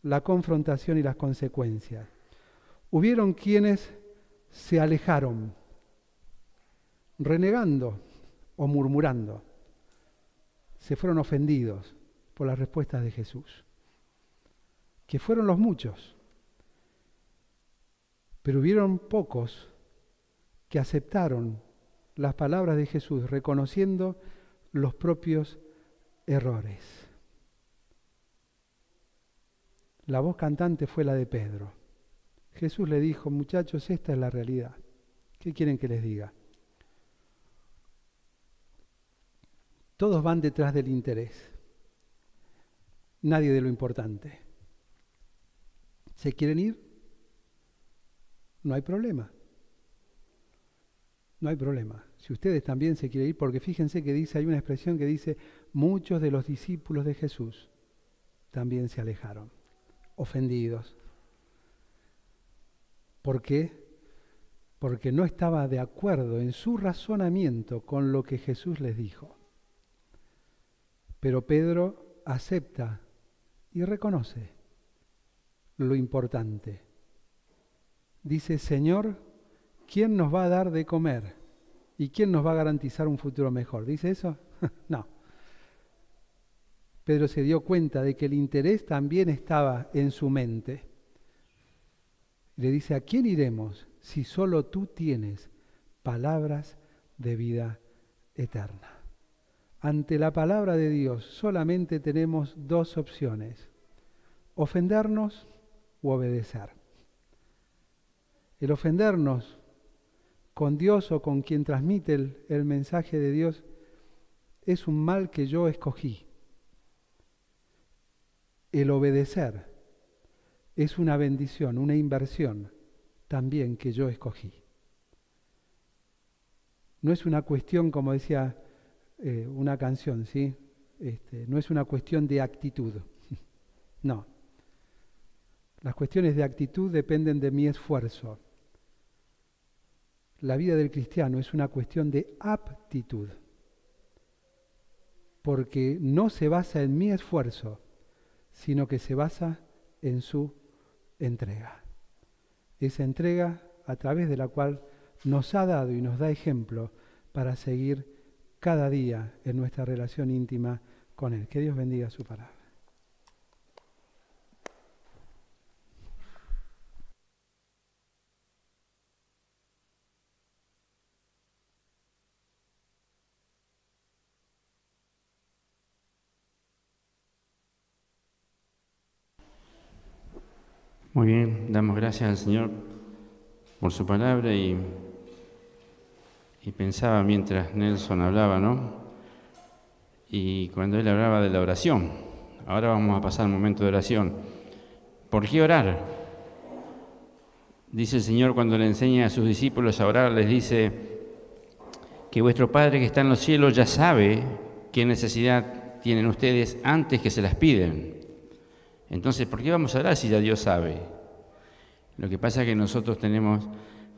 la confrontación y las consecuencias. Hubieron quienes se alejaron, renegando o murmurando. Se fueron ofendidos por las respuestas de Jesús, que fueron los muchos. Pero hubieron pocos que aceptaron las palabras de Jesús, reconociendo los propios errores. La voz cantante fue la de Pedro. Jesús le dijo, muchachos, esta es la realidad. ¿Qué quieren que les diga? Todos van detrás del interés, nadie de lo importante. ¿Se quieren ir? No hay problema. No hay problema. Si ustedes también se quieren ir, porque fíjense que dice, hay una expresión que dice, muchos de los discípulos de Jesús también se alejaron, ofendidos. ¿Por qué? Porque no estaba de acuerdo en su razonamiento con lo que Jesús les dijo. Pero Pedro acepta y reconoce lo importante. Dice, Señor, ¿quién nos va a dar de comer? ¿Y quién nos va a garantizar un futuro mejor? ¿Dice eso? No. Pedro se dio cuenta de que el interés también estaba en su mente. Le dice, ¿a quién iremos si solo tú tienes palabras de vida eterna? Ante la palabra de Dios solamente tenemos dos opciones, ofendernos u obedecer. El ofendernos con Dios o con quien transmite el mensaje de Dios es un mal que yo escogí. El obedecer es una bendición, una inversión también que yo escogí. No es una cuestión, como decía una canción, ¿sí? No es una cuestión de actitud. No. Las cuestiones de actitud dependen de mi esfuerzo. La vida del cristiano es una cuestión de aptitud, porque no se basa en mi esfuerzo, sino que se basa en su entrega. Esa entrega a través de la cual nos ha dado y nos da ejemplo para seguir cada día en nuestra relación íntima con Él. Que Dios bendiga su palabra. Muy bien, damos gracias al Señor por su palabra y pensaba mientras Nelson hablaba, ¿no? Y cuando él hablaba de la oración, ahora vamos a pasar al momento de oración. ¿Por qué orar? Dice el Señor cuando le enseña a sus discípulos a orar, les dice que vuestro Padre que está en los cielos ya sabe qué necesidad tienen ustedes antes que se las piden. Entonces, ¿por qué vamos a orar si ya Dios sabe? Lo que pasa es que nosotros tenemos,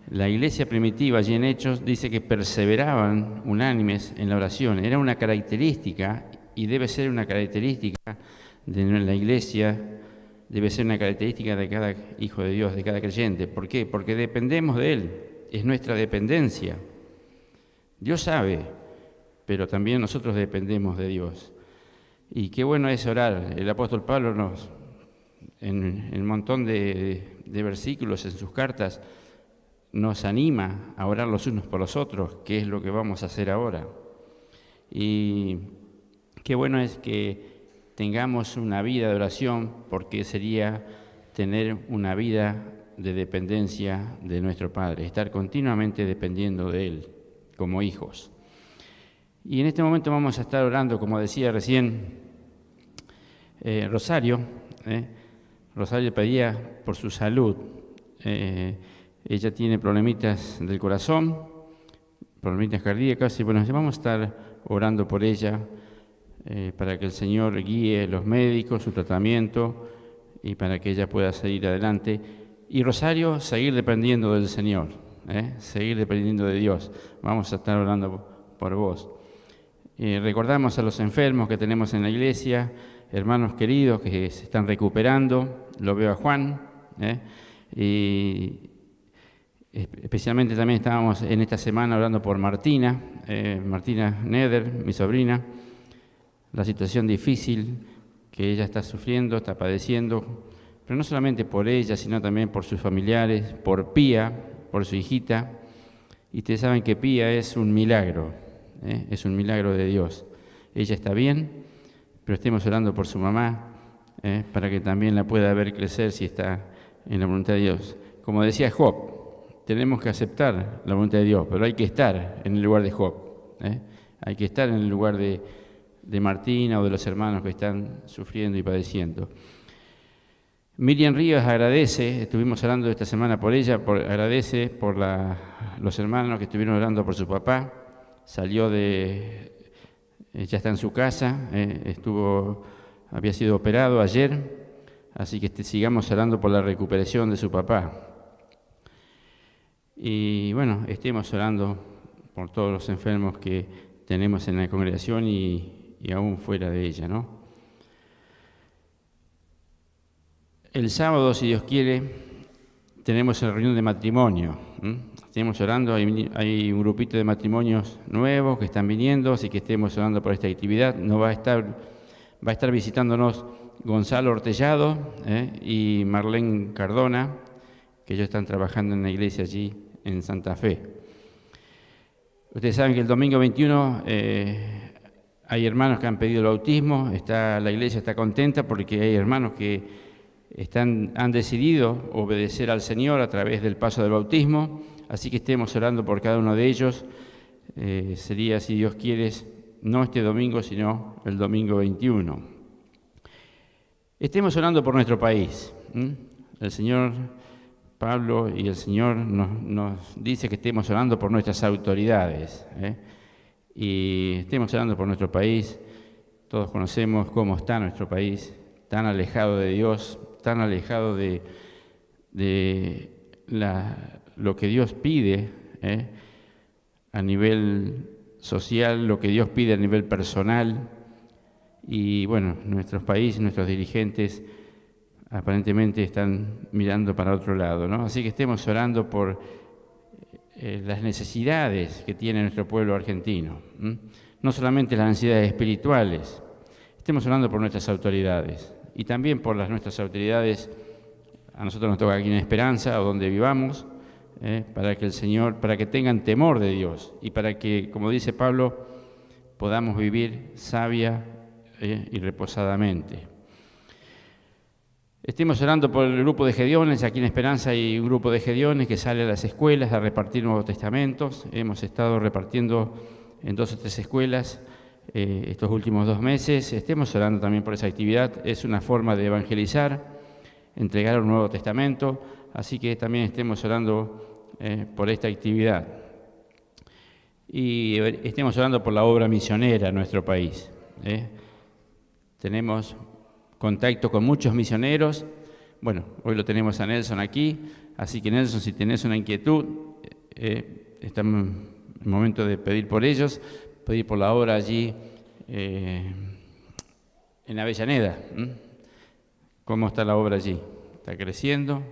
la iglesia primitiva allí en Hechos dice que perseveraban unánimes en la oración. Era una característica, y debe ser una característica de la iglesia, debe ser una característica de cada hijo de Dios, de cada creyente. ¿Por qué? Porque dependemos de Él, es nuestra dependencia. Dios sabe, pero también nosotros dependemos de Dios. Y qué bueno es orar. El apóstol Pablo en un montón de versículos en sus cartas, nos anima a orar los unos por los otros, que es lo que vamos a hacer ahora. Y qué bueno es que tengamos una vida de oración, porque sería tener una vida de dependencia de nuestro Padre, estar continuamente dependiendo de Él como hijos. Y en este momento vamos a estar orando, como decía recién Rosario. Rosario pedía por su salud. Ella tiene problemitas del corazón, problemitas cardíacas, y bueno, vamos a estar orando por ella para que el Señor guíe los médicos, su tratamiento, y para que ella pueda seguir adelante. Y Rosario, seguir dependiendo del Señor, seguir dependiendo de Dios. Vamos a estar orando por vos. Recordamos a los enfermos que tenemos en la iglesia, hermanos queridos que se están recuperando. Lo veo a Juan, y especialmente también estábamos en esta semana orando por Martina Neder, mi sobrina, la situación difícil que ella está sufriendo, está padeciendo, pero no solamente por ella, sino también por sus familiares, por Pía, por su hijita. Y ustedes saben que Pía es un milagro, es un milagro de Dios. Ella está bien, pero estemos orando por su mamá, para que también la pueda ver crecer si está en la voluntad de Dios. Como decía Job, tenemos que aceptar la voluntad de Dios, pero hay que estar en el lugar de Job, hay que estar en el lugar de Martina o de los hermanos que están sufriendo y padeciendo. Miriam Rivas agradece, estuvimos orando esta semana por ella, agradece por los hermanos que estuvieron orando por su papá. Ya está en su casa, había sido operado ayer, así que sigamos orando por la recuperación de su papá. Y bueno, estemos orando por todos los enfermos que tenemos en la congregación y aún fuera de ella, ¿no? El sábado, si Dios quiere, tenemos la reunión de matrimonio. Estemos orando, hay un grupito de matrimonios nuevos que están viniendo, así que estemos orando por esta actividad. Va a estar visitándonos Gonzalo Ortellado y Marlene Cardona, que ellos están trabajando en la iglesia allí en Santa Fe. Ustedes saben que el domingo 21 hay hermanos que han pedido el bautismo. La iglesia está contenta porque hay hermanos que han decidido obedecer al Señor a través del paso del bautismo, así que estemos orando por cada uno de ellos. Sería, si Dios quiere, no este domingo, sino el domingo 21. Estemos orando por nuestro país. El Señor Pablo y el Señor nos dice que estemos orando por nuestras autoridades, y estemos orando por nuestro país. Todos conocemos cómo está nuestro país, tan alejado de Dios, tan alejado de lo que Dios pide a nivel social, lo que Dios pide a nivel personal. Y bueno, nuestros países, nuestros dirigentes aparentemente están mirando para otro lado, ¿no? Así que estemos orando por las necesidades que tiene nuestro pueblo argentino, no solamente las necesidades espirituales. Estemos orando por nuestras autoridades y también por nuestras autoridades. A nosotros nos toca aquí en Esperanza o donde vivamos, para que el Señor, para que tengan temor de Dios y para que, como dice Pablo, podamos vivir sabia y reposadamente. Estemos orando por el grupo de Gedeones. Aquí en Esperanza hay un grupo de Gedeones que sale a las escuelas a repartir Nuevos Testamentos. Hemos estado repartiendo en 2 o 3 escuelas estos últimos 2 meses. Estemos orando también por esa actividad. Es una forma de evangelizar, entregar un Nuevo Testamento, así que también estemos orando por esta actividad. Y estemos orando por la obra misionera en nuestro país. Tenemos contacto con muchos misioneros. Bueno, hoy lo tenemos a Nelson aquí, así que Nelson, si tenés una inquietud, está en el momento de pedir por ellos, pedir por la obra allí en Avellaneda. ¿Cómo está la obra allí? ¿Está creciendo?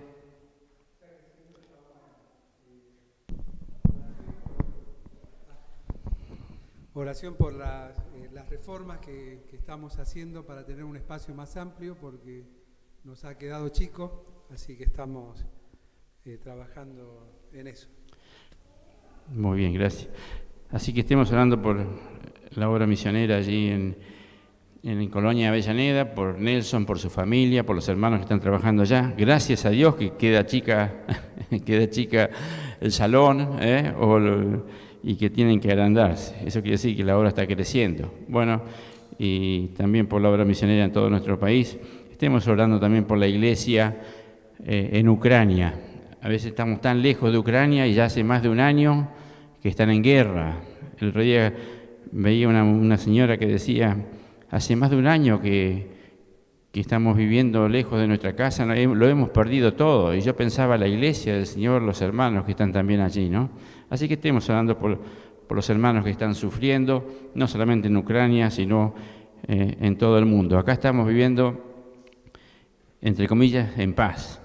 Oración por las reformas que estamos haciendo para tener un espacio más amplio, porque nos ha quedado chico, así que estamos trabajando en eso. Muy bien, gracias. Así que estemos orando por la obra misionera allí en Colonia Avellaneda, por Nelson, por su familia, por los hermanos que están trabajando allá. Gracias a Dios que queda chica el salón, y que tienen que agrandarse. Eso quiere decir que la obra está creciendo. Bueno, y también por la obra misionera en todo nuestro país. Estemos orando también por la iglesia en Ucrania. A veces estamos tan lejos de Ucrania y ya hace más de un año que están en guerra. El otro día veía una señora que decía, hace más de un año que estamos viviendo lejos de nuestra casa, lo hemos perdido todo. Y yo pensaba la iglesia del Señor, los hermanos que están también allí, ¿no? Así que estemos orando por los hermanos que están sufriendo, no solamente en Ucrania, sino en todo el mundo. Acá estamos viviendo, entre comillas, en paz.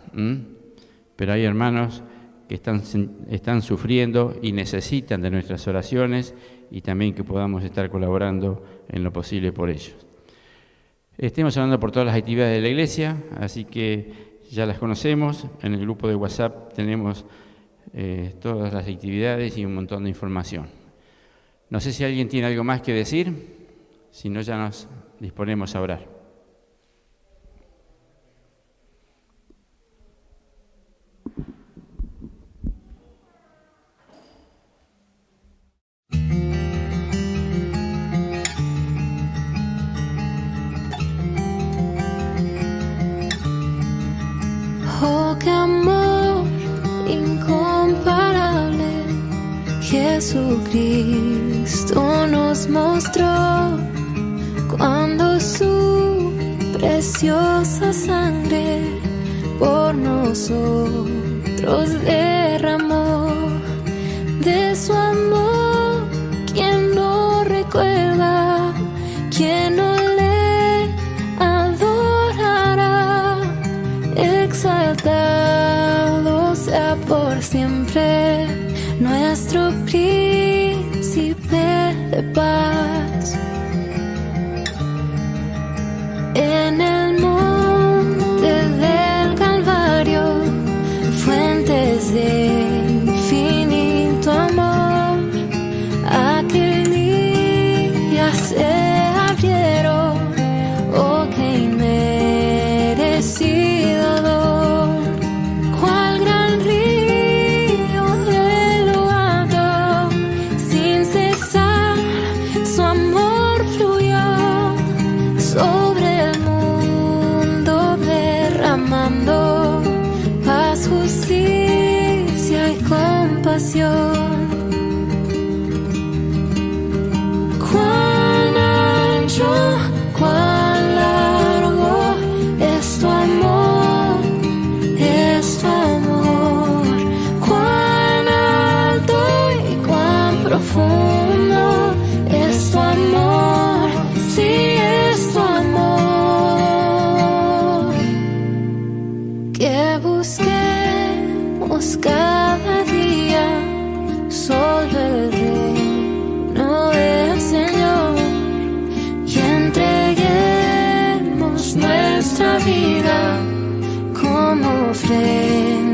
Pero hay hermanos que están sufriendo y necesitan de nuestras oraciones y también que podamos estar colaborando en lo posible por ellos. Estemos hablando por todas las actividades de la iglesia, así que ya las conocemos. En el grupo de WhatsApp tenemos todas las actividades y un montón de información. No sé si alguien tiene algo más que decir, si no ya nos disponemos a orar. Oh, qué amor incomparable Jesucristo nos mostró cuando su preciosa sangre por nosotros derramó. De su amor, ¿quién no recuerda? ¿Quién no le adorará? Exaltado sea por siempre nuestro príncipe de paz. En el monte del Calvario, fuentes de infinito amor, aquel día se abrieron, oh qué inmerecido dolor, cual gran río de lo alto, sin cesar su amor fluyó sobre el mundo, derramando paz, justicia y compasión. Cuán ancho, cuán largo, profundo es tu amor, sí es tu amor. Que busquemos cada día solo el reino del Señor y entreguemos nuestra vida como ofrenda